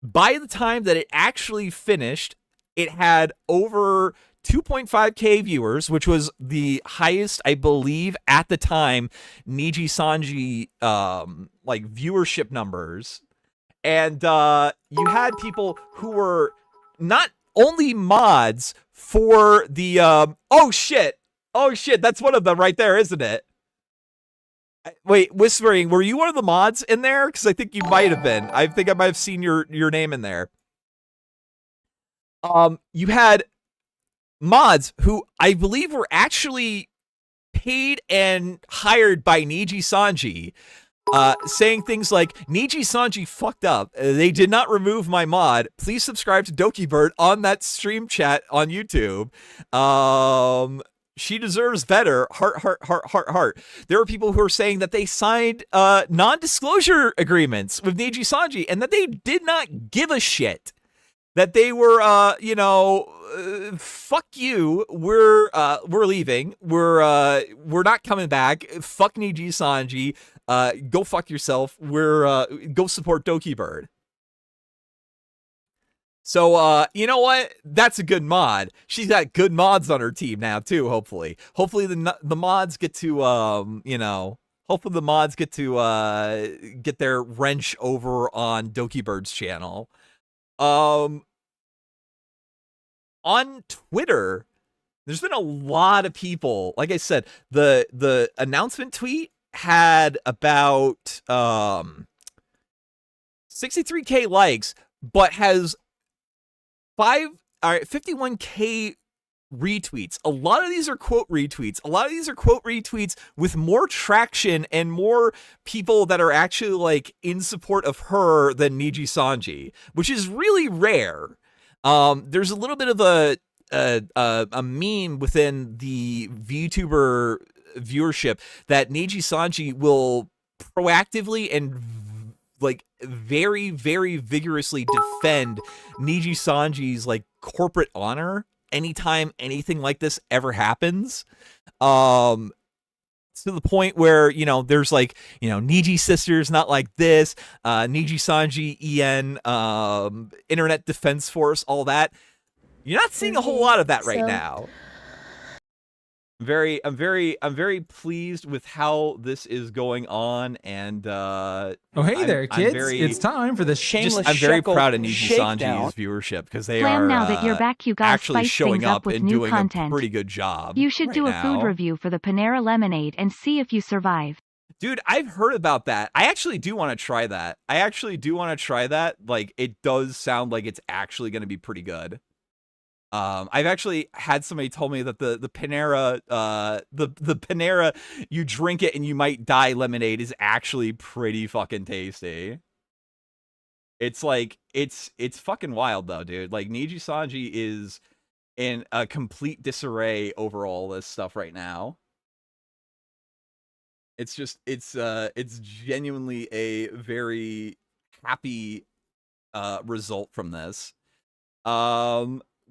B: By the time that it actually finished, it had over 2.5K viewers, which was the highest, I believe, at the time, Nijisanji viewership numbers. And you had people who were not only mods for the oh shit, that's one of them right there, isn't it? Wait, Whispering, were you one of the mods in there? Because I think you might have been. I think I might have seen your name in there. You had mods who I believe were actually paid and hired by Nijisanji, saying things like, Nijisanji fucked up. They did not remove my mod. Please subscribe to Doki Bird on that stream chat on YouTube. She deserves better. Heart, heart, heart, heart, heart. There are people who are saying that they signed non-disclosure agreements with Nijisanji and that they did not give a shit. That they were, fuck you. We're leaving. We're not coming back. Fuck Nijisanji. Go fuck yourself. Go support Doki Bird. So, you know what? That's a good mod. She's got good mods on her team now too. Hopefully the mods get to, hopefully the mods get to get their wrench over on Doki Bird's channel. On Twitter, There's been a lot of people. Like I said, the announcement tweet had about 63K likes, but has 51K retweets. A lot of these are quote retweets. A lot of these are quote retweets with more traction and more people that are actually like in support of her than Nijisanji, which is really rare. There's a little bit of a meme within the VTuber viewership that Nijisanji will proactively and like very, very vigorously defend Nijisanji's like corporate honor anytime anything like this ever happens. To the point where, you know, there's like, you know, Niji sisters, not like this, Nijisanji, Internet Defense Force, all that. You're not seeing a whole lot of that right now. I'm very pleased with how this is going on, and
E: hey there, kids! It's time for the shameless.
B: I'm very proud of
G: shakedown.
B: Nijisanji's viewership because they
C: Flam,
B: are
C: now that you're back, you gotta
B: actually
C: spice
B: showing
C: things
B: up
C: up with
B: and
C: new
B: doing
C: content.
B: a pretty good job.
C: You should
B: right
C: do a
B: now.
C: food review for the Panera lemonade and see if you survive.
B: Dude, I've heard about that. I actually do want to try that. Like, it does sound like it's actually going to be pretty good. I've actually had somebody tell me that the Panera, the Panera, you drink it and you might die lemonade is actually pretty fucking tasty. It's like, it's fucking wild though, dude. Like, Nijisanji is in a complete disarray over all this stuff right now. It's just, it's genuinely a very happy result from this.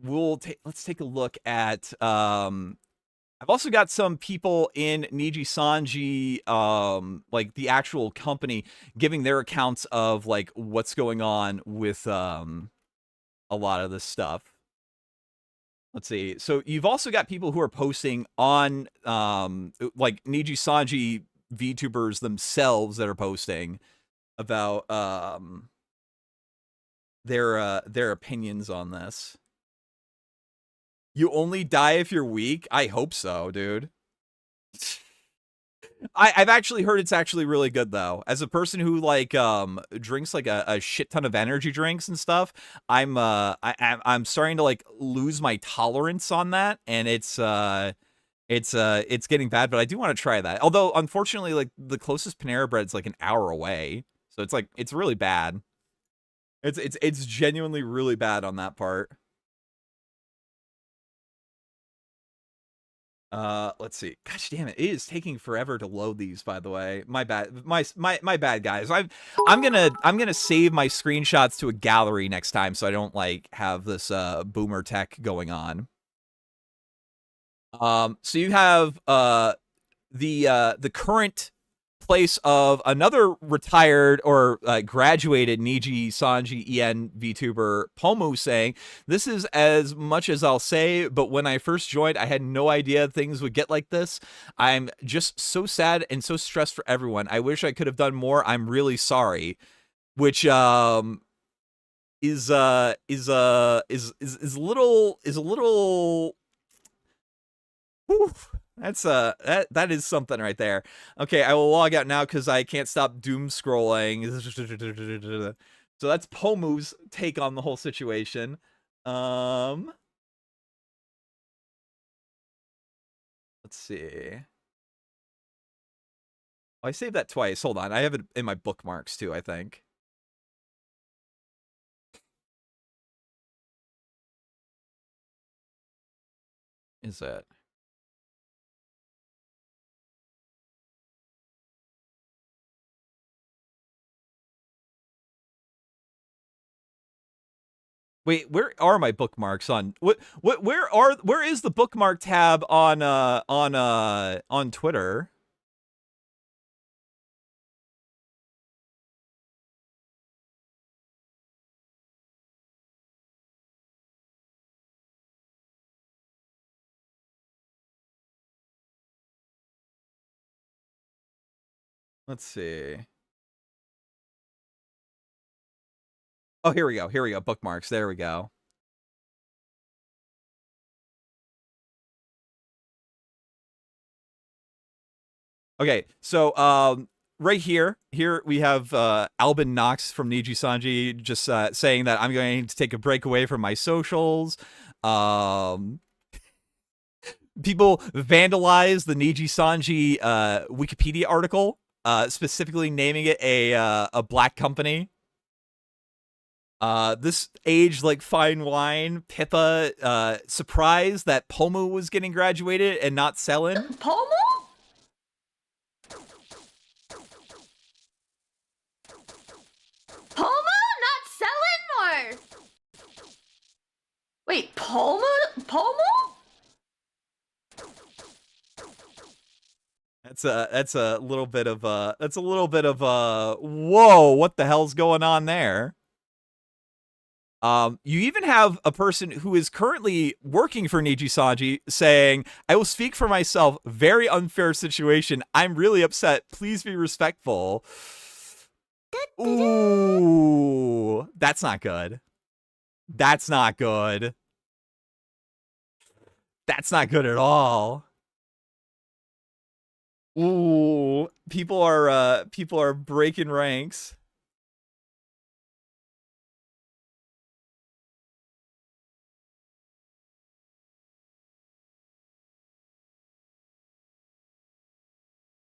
B: Let's take a look at I've also got some people in Nijisanji, like the actual company, giving their accounts of like what's going on with a lot of this stuff. Let's see. So you've also got people who are posting on like Nijisanji VTubers themselves that are posting about their opinions on this. You only die if you're weak? I hope so, dude. I've actually heard it's actually really good though. As a person who like drinks like a shit ton of energy drinks and stuff, I'm starting to like lose my tolerance on that, and it's getting bad, but I do want to try that. Although unfortunately, like the closest Panera Bread's like an hour away. So it's like it's really bad. It's genuinely really bad on that part. Let's see. Gosh damn it. It is taking forever to load these, by the way. My bad. My bad, guys. I'm gonna save my screenshots to a gallery next time so I don't like have this boomer tech going on. So you have the current place of another retired or graduated Nijisanji EN VTuber, Pomu, saying, "This is as much as I'll say, but when I first joined, I had no idea things would get like this. I'm just so sad and so stressed for everyone. I wish I could have done more. I'm really sorry." Which is a little whew. That's that is something right there. Okay, I will log out now because I can't stop doom scrolling. So that's Pomu's take on the whole situation. Let's see. Oh, I saved that twice. Hold on, I have it in my bookmarks too, I think. Is it? Wait, where are my bookmarks on where is the bookmark tab on Twitter? Let's see. Oh, here we go. Here we go. Bookmarks. There we go. Okay, so right here we have Albin Knox from Nijisanji just saying that I'm going to take a break away from my socials. People vandalize the Nijisanji Wikipedia article, specifically naming it a black company. This aged like fine wine. Pippa surprised that Pomu was getting graduated and not Selen.
A: Pomu? Pomu? Not Selen? Or... Wait, Pomu? Pomu?
B: That's a little bit of whoa, what the hell's going on there? You even have a person who is currently working for Nijisanji saying, I will speak for myself. Very unfair situation. I'm really upset. Please be respectful. Ooh, that's not good. That's not good. That's not good at all. Ooh, people are breaking ranks.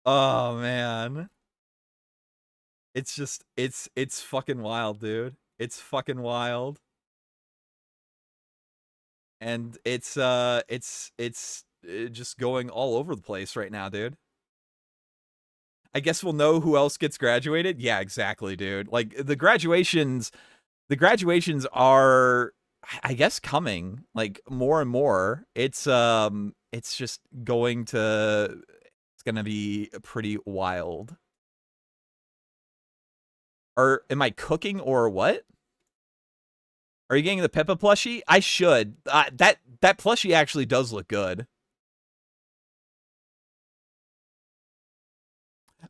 B: Oh man. It's just it's fucking wild, dude. It's fucking wild. And it's just going all over the place right now, dude. I guess we'll know who else gets graduated. Yeah, exactly, dude. Like the graduations are, I guess, coming like more and more. It's just going to, it's gonna be pretty wild. Or am I cooking or what? Are you getting the Peppa plushie? I should. That plushie actually does look good.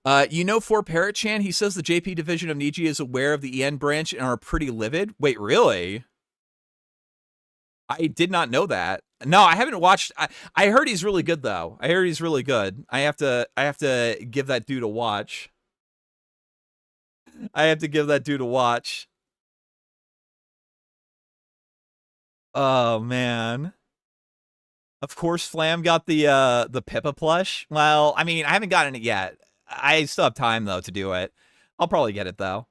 B: For Parrot-chan, he says the JP division of Niji is aware of the EN branch and are pretty livid. Wait, really? I did not know that. No, I haven't watched. I heard he's really good though. I heard he's really good. I have to give that dude a watch. I have to give that dude a watch. Oh man. Of course, Flam got the Pippa plush. Well, I mean, I haven't gotten it yet. I still have time though to do it. I'll probably get it though.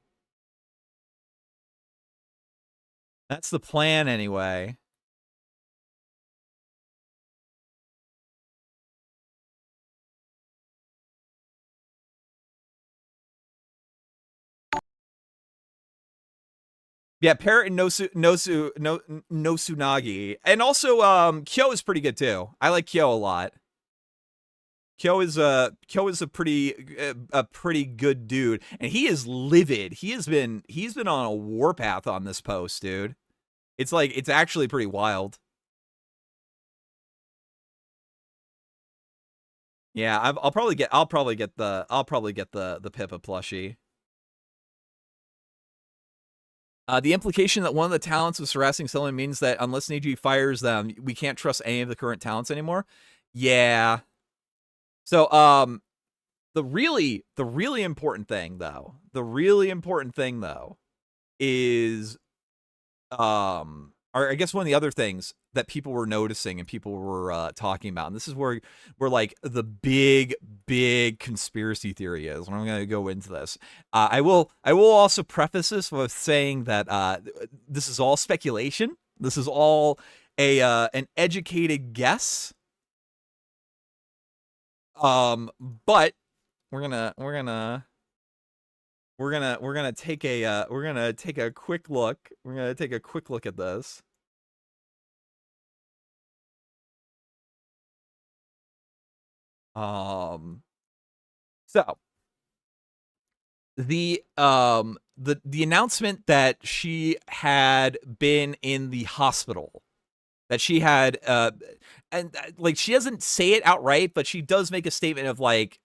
B: That's the plan anyway. Yeah, Parrot and Nosunagi. And also Kyo is pretty good too. I like Kyo a lot. Kyo is a pretty good dude, and he is livid. He's been on a warpath on this post, dude. It's like it's actually pretty wild. Yeah, I'll probably get the Pippa plushie. The implication that one of the talents was harassing someone means that unless Niji fires them, we can't trust any of the current talents anymore. Yeah. So, the really important thing though, is, or I guess one of the other things that people were noticing and people were talking about, and this is where like the big conspiracy theory is. And I'm going to go into this. I will also preface this with saying that this is all speculation. This is all an educated guess. But we're gonna take a quick look. We're gonna take a quick look at this. So the announcement that she had been in the hospital, that she had and like she doesn't say it outright, but she does make a statement of like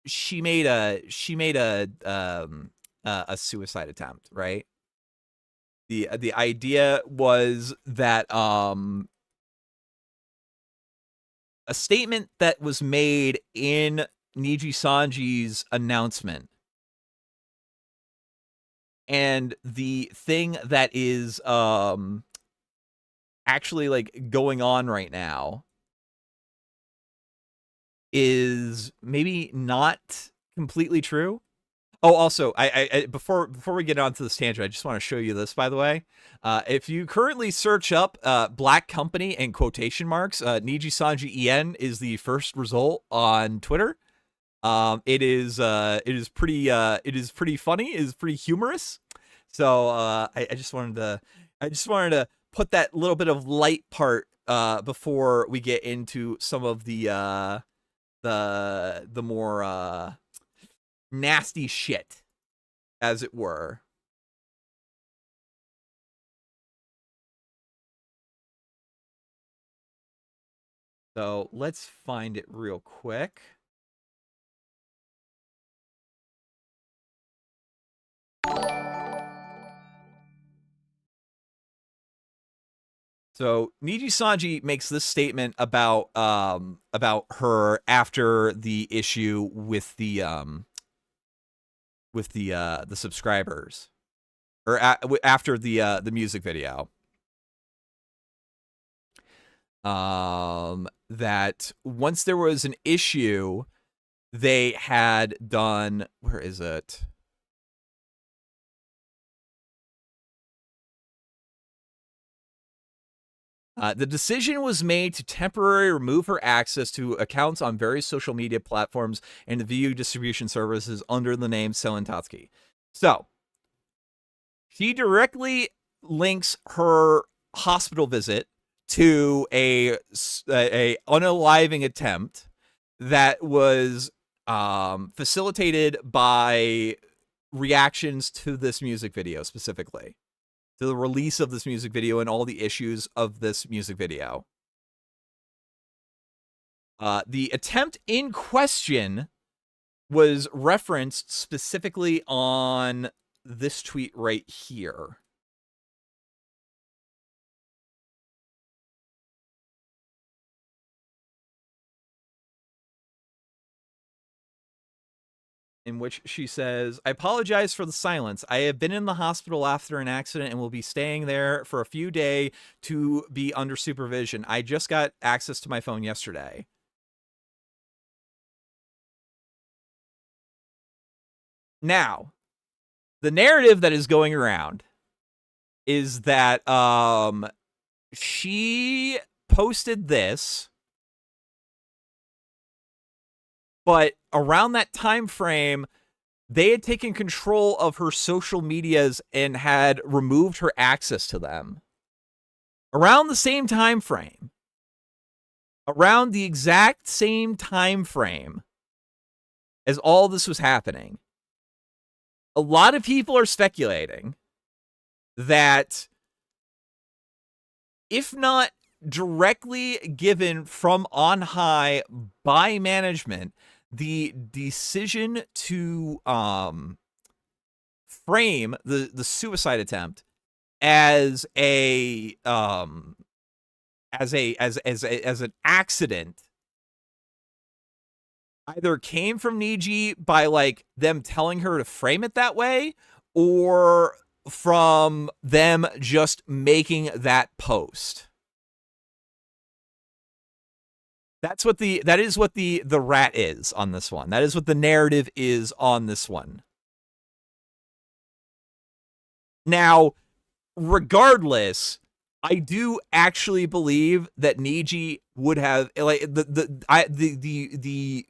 B: she made a suicide attempt, right? The idea was that a statement that was made in Nijisanji's announcement. And the thing that is actually like going on right now is maybe not completely true. Oh, also, I before we get on to this tangent, I just want to show you this, by the way. If you currently search up Black Company in quotation marks, Nijisanji En is the first result on Twitter. It is pretty funny, it is pretty humorous. So I just wanted to put that little bit of light part before we get into some of the more nasty shit, as it were. So let's find it real quick. So Nijisanji makes this statement about her after the issue with the subscribers, or after the music video. That once there was an issue, they had done, where is it? The decision was made to temporarily remove her access to accounts on various social media platforms and the video distribution services under the name Selen Tatsuki. So, she directly links her hospital visit to a unaliving attempt that was facilitated by reactions to this music video specifically. To the release of this music video and all the issues of this music video. The attempt in question was referenced specifically on this tweet right here. In which she says, "I apologize for the silence. I have been in the hospital after an accident and will be staying there for a few days to be under supervision. I just got access to my phone yesterday." Now, the narrative that is going around is that she posted this, but around that time frame, they had taken control of her social medias and had removed her access to them. Around the same time frame. Around the exact same time frame as all this was happening. A lot of people are speculating that, if not directly given from on high by management, the decision to frame the suicide attempt as an accident either came from Niji by like them telling her to frame it that way, or from them just making that post. That is what the rat is on this one. That is what the narrative is on this one. Now, regardless, I do actually believe that Niji would have, like, the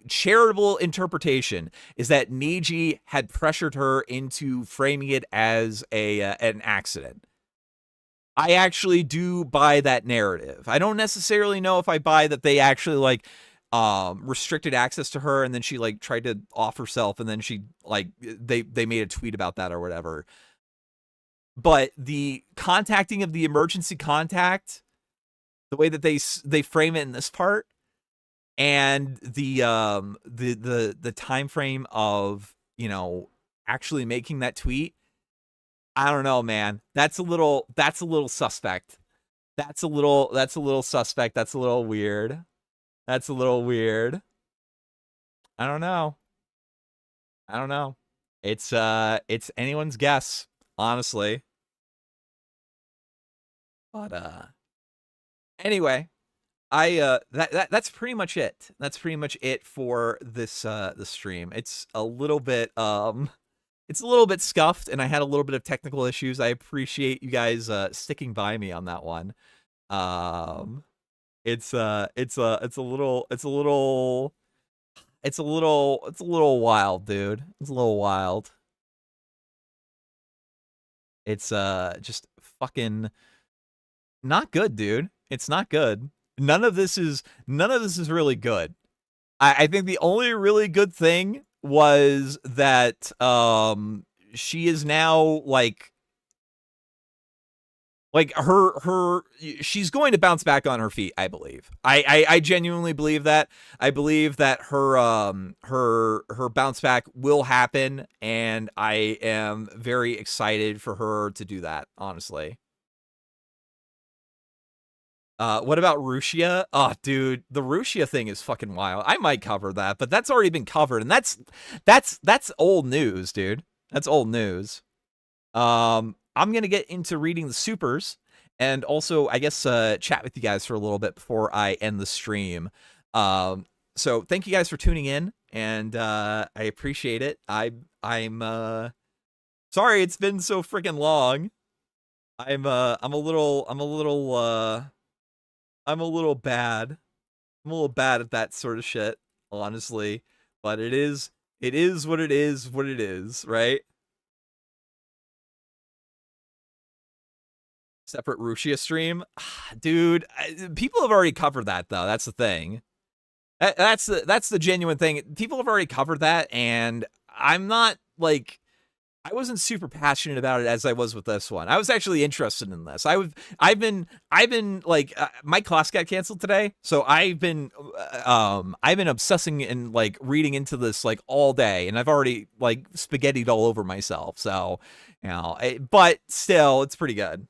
B: charitable interpretation is that Niji had pressured her into framing it as an accident. I actually do buy that narrative. I don't necessarily know if I buy that they actually like restricted access to her and then she like tried to off herself and then she like they made a tweet about that or whatever. But the contacting of the emergency contact, the way that they frame it in this part, and the time frame of, you know, actually making that tweet, I don't know, man. That's a little suspect. That's a little suspect. That's a little weird. That's a little weird. I don't know. I don't know. It's anyone's guess, honestly. But anyway, that's pretty much it. That's pretty much it for this the stream. It's a little bit scuffed, and I had a little bit of technical issues. I appreciate you guys sticking by me on that one. It's a little wild, dude. It's a little wild. It's just fucking not good, dude. It's not good. None of this is really good. I think the only really good thing was that she is now she's going to bounce back on her feet, I believe. I genuinely believe that. I believe that her bounce back will happen, and I am very excited for her to do that, honestly. What about Rushia? Oh, dude, the Rushia thing is fucking wild. I might cover that, but that's already been covered, and that's old news, dude. That's old news. I'm gonna get into reading the supers, and also, I guess, chat with you guys for a little bit before I end the stream. So thank you guys for tuning in, and I appreciate it. I'm sorry it's been so freaking long. I'm a little bad. I'm a little bad at that sort of shit, honestly. But it is what it is, right? Separate Rushia stream? Dude, people have already covered that, though. That's the thing. That's the genuine thing. People have already covered that, and I'm not, like... I wasn't super passionate about it as I was with this one. I was actually interested in this. I've been like my class got canceled today, so I've been obsessing and like reading into this like all day, and I've already like spaghettied all over myself. So, you know, but still, it's pretty good.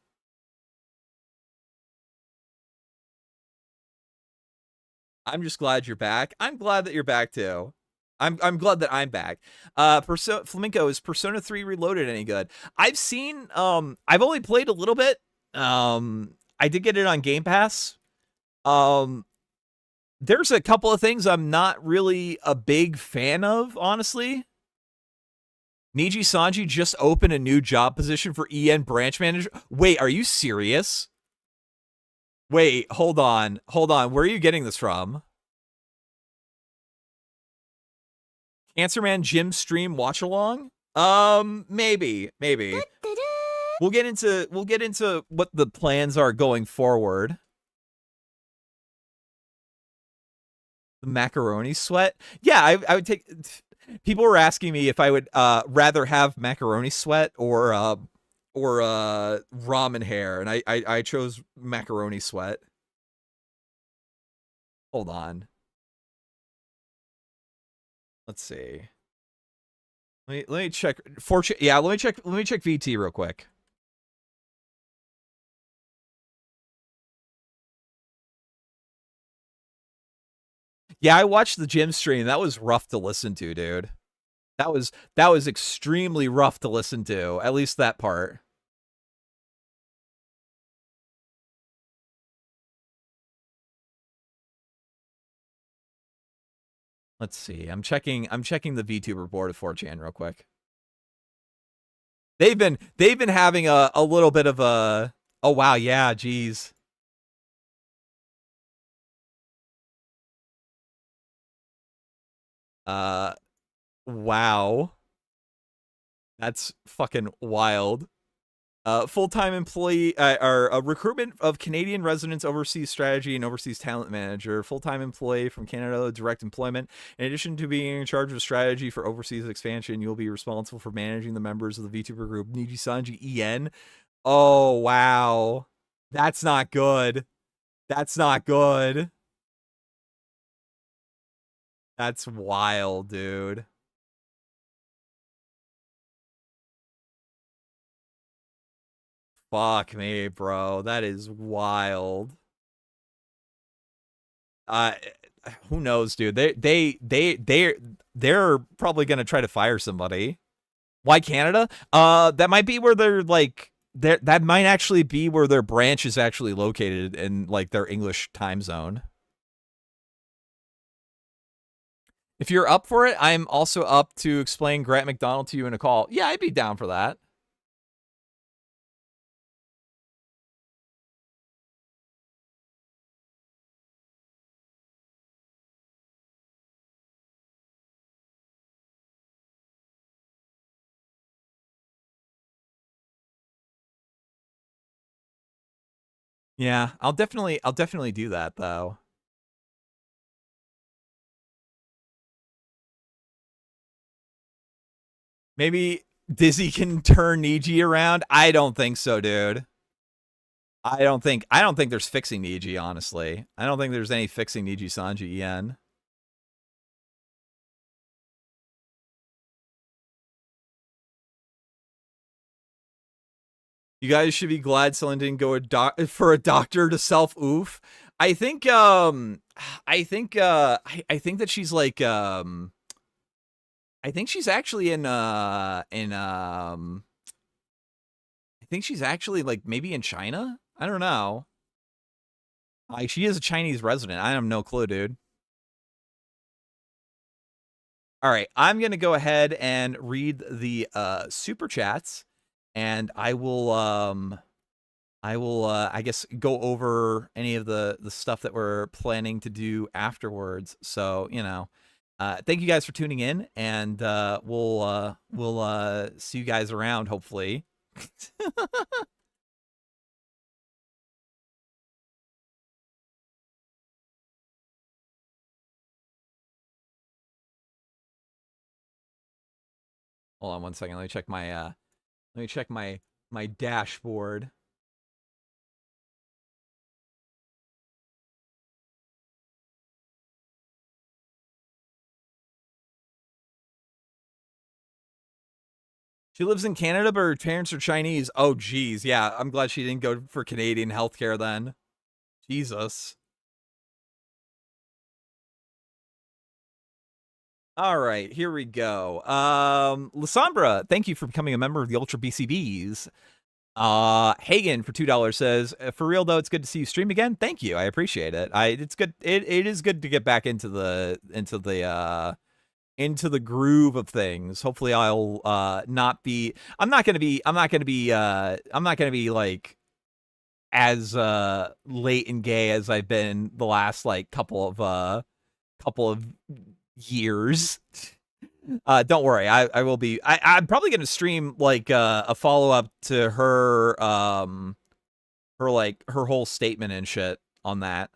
B: I'm just glad you're back. I'm glad that you're back too. I'm glad that I'm back. Flamenco, is Persona 3 Reloaded any good? I've seen I've only played a little bit. I did get it on Game Pass. There's a couple of things I'm not really a big fan of, honestly. Nijisanji just opened a new job position for EN branch manager. Wait, are you serious? Wait, hold on. Where are you getting this from? Cancerman Jim stream watch along? Maybe. We'll get into what the plans are going forward. The macaroni sweat? Yeah, I would take. People were asking me if I would rather have macaroni sweat or ramen hair, and I chose macaroni sweat. Hold on. Let's see. Let me check. Yeah, let me check VT real quick. Yeah, I watched the gym stream. That was rough to listen to, dude. That was extremely rough to listen to. At least that part. Let's see. I'm checking the VTuber board of 4chan real quick. They've been having a little bit of a oh wow, yeah, geez. Wow. That's fucking wild. Full-time employee or a recruitment of Canadian residents, overseas strategy and overseas talent manager. Full-time employee from Canada, direct employment. In addition to being in charge of strategy for overseas expansion, you'll be responsible for managing the members of the VTuber group Nijisanji EN. Oh wow, that's not good. That's not good. That's wild, dude. Fuck me, bro. That is wild. who knows, dude? They're probably gonna try to fire somebody. Why Canada? That might be where they're like that might actually be where their branch is actually located in like their English time zone. If you're up for it, I'm also up to explain Grant McDonald to you in a call. Yeah, I'd be down for that. Yeah, I'll definitely do that though. Maybe Dizzy can turn Niji around. I don't think so, dude. I don't think there's fixing Niji, honestly. I don't think there's any fixing Nijisanji Yen. You guys should be glad Selen didn't go for a doctor to self-oof. I think I think that she's like I think she's actually I think she's actually like maybe in China. I don't know. Like she is a Chinese resident. I have no clue, dude. All right, I'm gonna go ahead and read the super chats, and I will I guess go over any of the stuff that we're planning to do afterwards. So you know, thank you guys for tuning in, and we'll see you guys around hopefully. Hold on one second. Let me check my dashboard. She lives in Canada, but her parents are Chinese. Oh, geez. Yeah, I'm glad she didn't go for Canadian healthcare then. Jesus. All right, here we go. Lasambra, thank you for becoming a member of the Ultra BCBs. Hagen for $2 says, for real though, it's good to see you stream again. Thank you. I appreciate it. It's good. It is good to get back into the groove of things. Hopefully I'll not be I'm not gonna be like as late and gay as I've been the last like couple of years. Don't worry, I will be I'm probably gonna stream like a follow-up to her her whole statement and shit on that.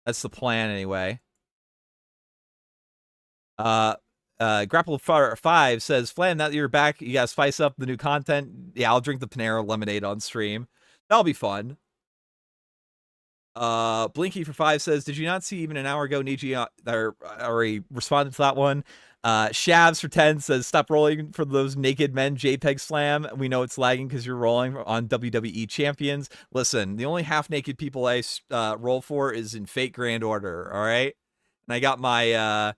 B: That's the plan anyway. Grapple 5 says, Flan, now that you're back, you guys spice up the new content. Yeah, I'll drink the Panera lemonade on stream. That'll be fun. Blinky for 5 says, did you not see even an hour ago Niji already responded to that one? Shavs for 10 says, stop rolling for those naked men JPEG slam. We know it's lagging because you're rolling on WWE champions. Listen, the only half naked people I roll for is in fake Grand Order, all right? And I got my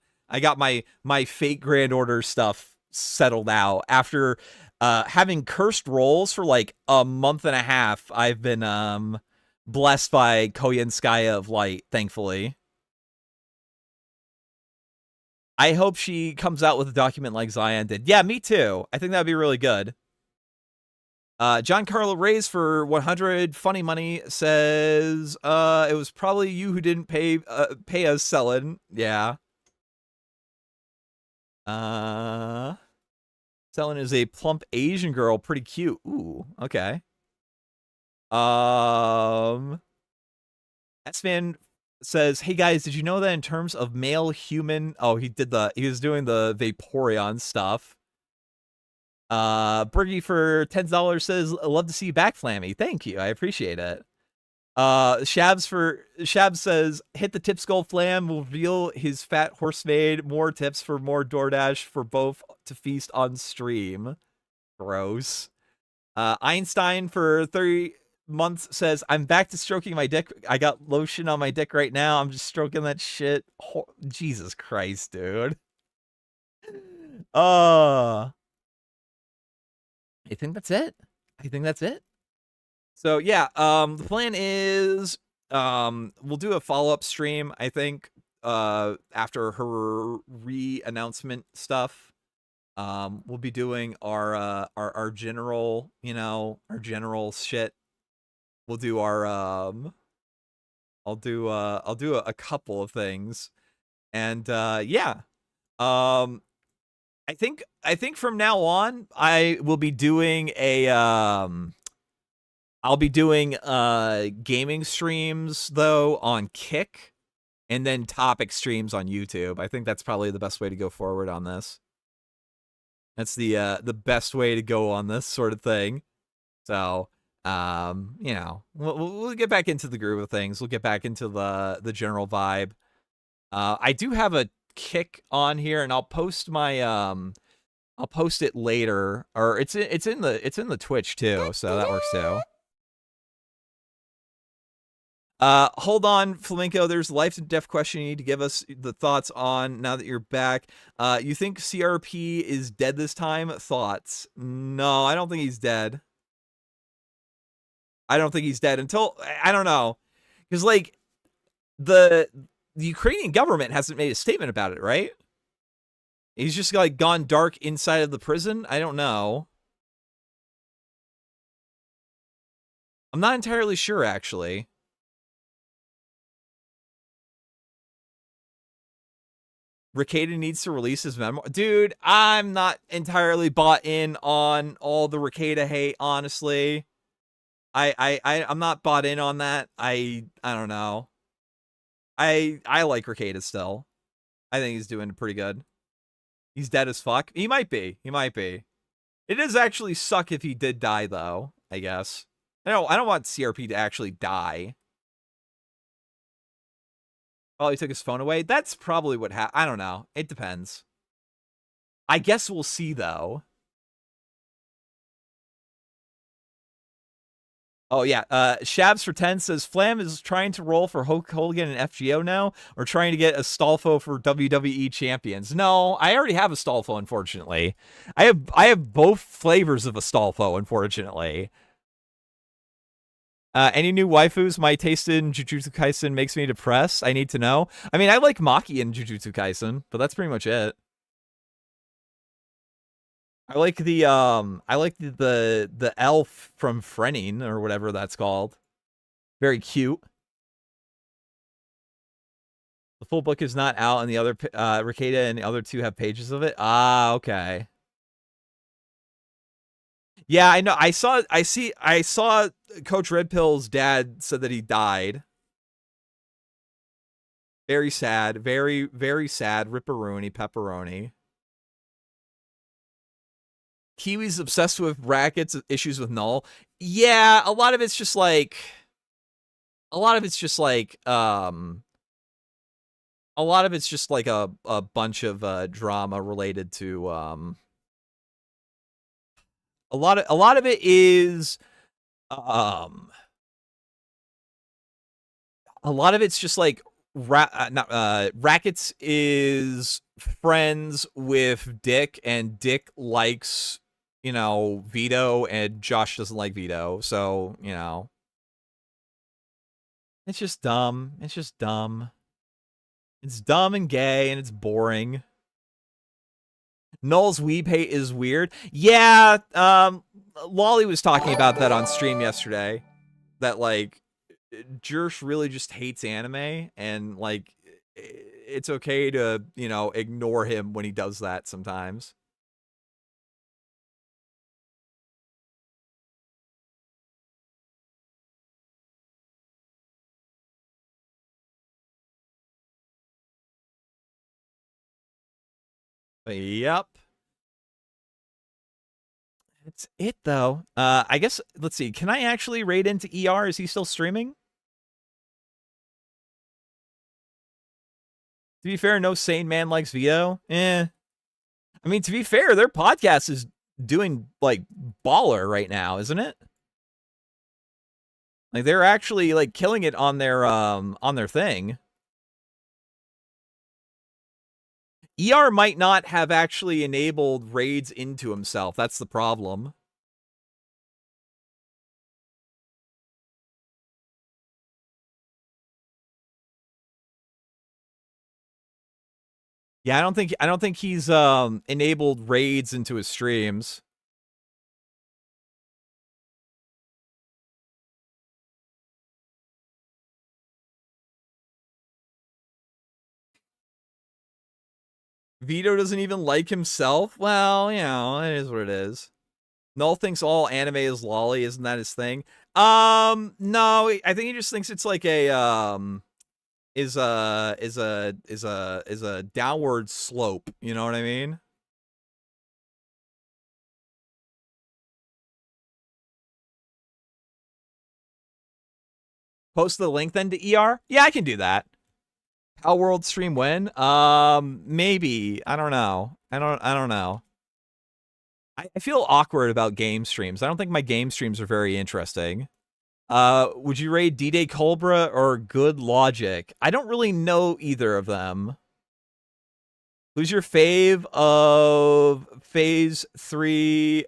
B: fake Grand Order stuff settled out after having cursed rolls for like a month and a half. I've been blessed by Koyenskaya of Light, thankfully. I hope she comes out with a document like Zion did. Yeah, me too. I think that'd be really good. John Carlo Reyes for 100 funny money says, it was probably you who didn't pay us, Selen. Yeah. Selen is a plump Asian girl, pretty cute. Ooh, okay. S-Man says, hey guys, did you know that in terms of male human, oh, he was doing the Vaporeon stuff. Briggy for $10 says, love to see you back, Flammy. Thank you, I appreciate it. Shabs says, hit the tip skull Flam will reveal his fat horse maid. More tips for more DoorDash for both to feast on stream. Gross. Einstein for 30 month says, I'm back to stroking my dick. I got lotion on my dick right now. I'm just stroking that shit. Jesus Christ, dude. I think that's it. So yeah, the plan is we'll do a follow-up stream, I think, after her re-announcement stuff. We'll be doing our general, our general shit. We'll do our I'll do a couple of things. And yeah. I think from now on I will be doing a I'll be doing gaming streams though on Kick, and then topic streams on YouTube. I think that's probably the best way to go forward on this. That's the best way to go on this sort of thing. So, we'll get back into the groove of things. We'll get back into the general vibe. I do have a Kick on here, and I'll post my I'll post it later, or it's in the Twitch too, so that works too. Hold on, Flamenco. There's a life and death question you need to give us the thoughts on now that you're back. You think CRP is dead this time? Thoughts? No, I don't think he's dead. I don't think he's dead until, I don't know. Because, like, the Ukrainian government hasn't made a statement about it, right? He's just, like, gone dark inside of the prison? I don't know. I'm not entirely sure, actually. Ricada needs to release his memoir. Dude, I'm not entirely bought in on all the Ricada hate, honestly. I'm not bought in on that. I don't know. I like Ricada still. I think he's doing pretty good. He's dead as fuck. He might be. It does actually suck if he did die, though, I guess. I don't want CRP to actually die. Oh, he took his phone away? That's probably what happened. I don't know. It depends. I guess we'll see, though. Oh, yeah. Shabs for 10 says, Flam is trying to roll for Hulk Hogan and FGO now, or trying to get a Stolfo for WWE champions. No, I already have a Stolfo, unfortunately. I have both flavors of a Stolfo, unfortunately. Any new waifus? My taste in Jujutsu Kaisen makes me depressed. I need to know. I mean, I like Maki in Jujutsu Kaisen, but that's pretty much it. I like the elf from Frenning or whatever that's called. Very cute. The full book is not out, and the other Ricada and the other two have pages of it. Ah, okay. Yeah, I know. I saw Coach Red Pill's dad said that he died. Very sad. Very, very sad. Ripperoni, pepperoni. Kiwi's obsessed with brackets, issues with null. Yeah, a lot of it's just like a bunch of drama related to a lot of it is a lot of it's just like Rackets is friends with Dick, and Dick likes, Vito, and Josh doesn't like Vito, so, it's just dumb. It's dumb and gay, and it's boring. Null's weeb hate is weird. Yeah, Lolly was talking about that on stream yesterday. That, like, Jersh really just hates anime, and, like, it's okay to, ignore him when he does that sometimes. Yep. That's it, though. I guess, let's see. Can I actually raid into ER? Is he still streaming? To be fair, no sane man likes Vito. I mean, to be fair, their podcast is doing, like, baller right now, isn't it? Like they're actually like killing it on their thing. ER might not have actually enabled raids into himself. That's the problem. Yeah, I don't think he's enabled raids into his streams. Vito doesn't even like himself? Well, you know, it is what it is. Null thinks all anime is lolly, isn't that his thing? No, I think he just thinks it's like a is a downward slope, you know what I mean? Post the link then to ER? Yeah, I can do that. How World stream when? Maybe. I don't know. I don't know. I feel awkward about game streams. I don't think my game streams are very interesting. Would you rate D-Day Cobra or Good Logic? I don't really know either of them. Who's your fave of Phase 3,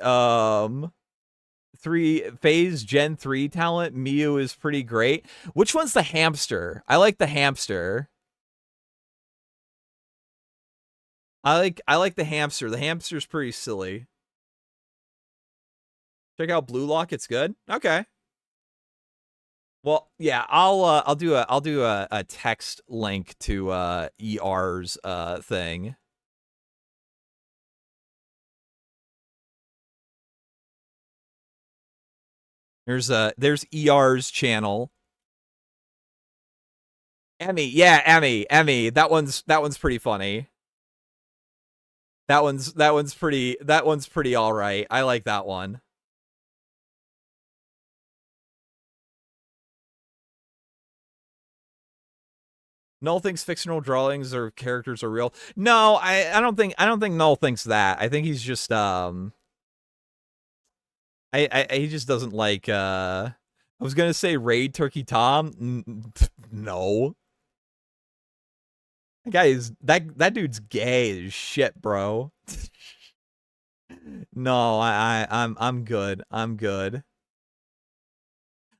B: Phase Gen 3 talent? Miyu is pretty great. Which one's the hamster? I like the hamster. I like the hamster. The hamster's pretty silly. Check out Blue Lock. It's good. Okay. Well, yeah, I'll do a text link to ER's thing. There's ER's channel. Emmy, yeah, Emmy. That one's pretty funny. That one's pretty all right. I like that one. Null thinks fictional drawings or characters are real. No, I don't think Null thinks that. I think he's just he just doesn't like I was gonna say Raid Turkey Tom. No. That guy is that dude's gay as shit, bro. No, I'm good. I'm good.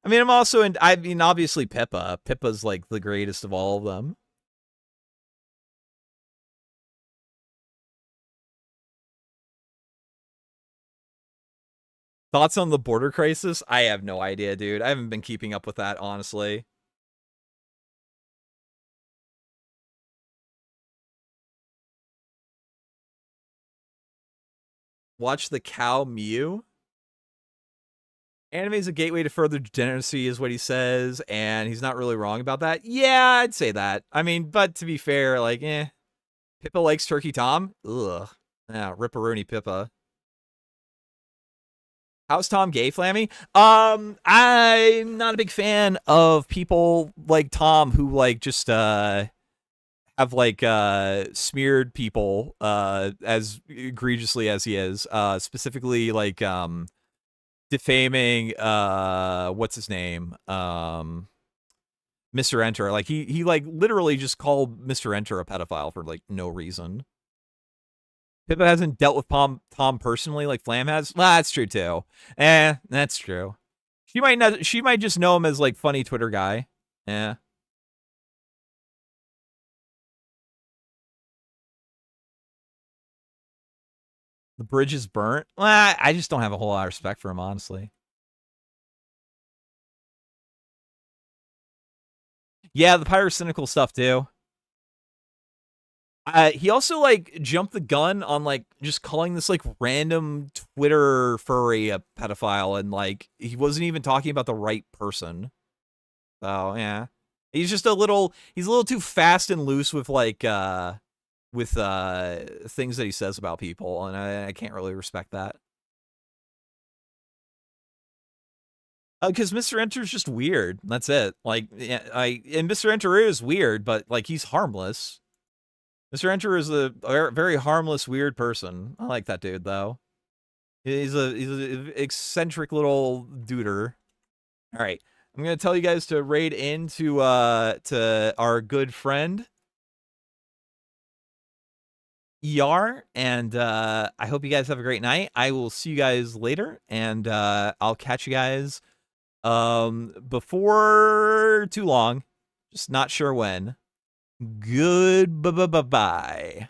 B: I mean, I'm also in. I mean, obviously Pippa. Pippa's like the greatest of all of them. Thoughts on the border crisis? I have no idea, dude. I haven't been keeping up with that, honestly. Watch the cow Mew. Anime is a gateway to further degeneracy, is what he says, and he's not really wrong about that. Yeah, I'd say that. I mean, but to be fair, like, Pippa likes Turkey Tom? Ugh. Yeah, ripperoonie Pippa. How's Tom gay, Flammy? I'm not a big fan of people like Tom who, like, just, have, like, smeared people, as egregiously as he is. Specifically, like, defaming what's his name, Mr. Enter. Like he like literally just called Mr. Enter a pedophile for like no reason. Pippa hasn't dealt with Tom personally like Flam has. Well, that's true too. That's true. She might just know him as like funny Twitter guy. Yeah. The bridge is burnt. Well, I just don't have a whole lot of respect for him, honestly. Yeah, the pyrocynical stuff too. He also like jumped the gun on like just calling this like random Twitter furry a pedophile, and like he wasn't even talking about the right person. So yeah, he's a little too fast and loose with like with things that he says about people, and I can't really respect that. Because Mr. Enter's just weird. That's it. Like, yeah, and Mr. Enter is weird, but like he's harmless. Mr. Enter is a very harmless, weird person. I like that dude though. He's a eccentric little duder. All right. I'm gonna tell you guys to raid into to our good friend ER, and I hope you guys have a great night. I will see you guys later, and I'll catch you guys before too long. Just not sure when. Good bye.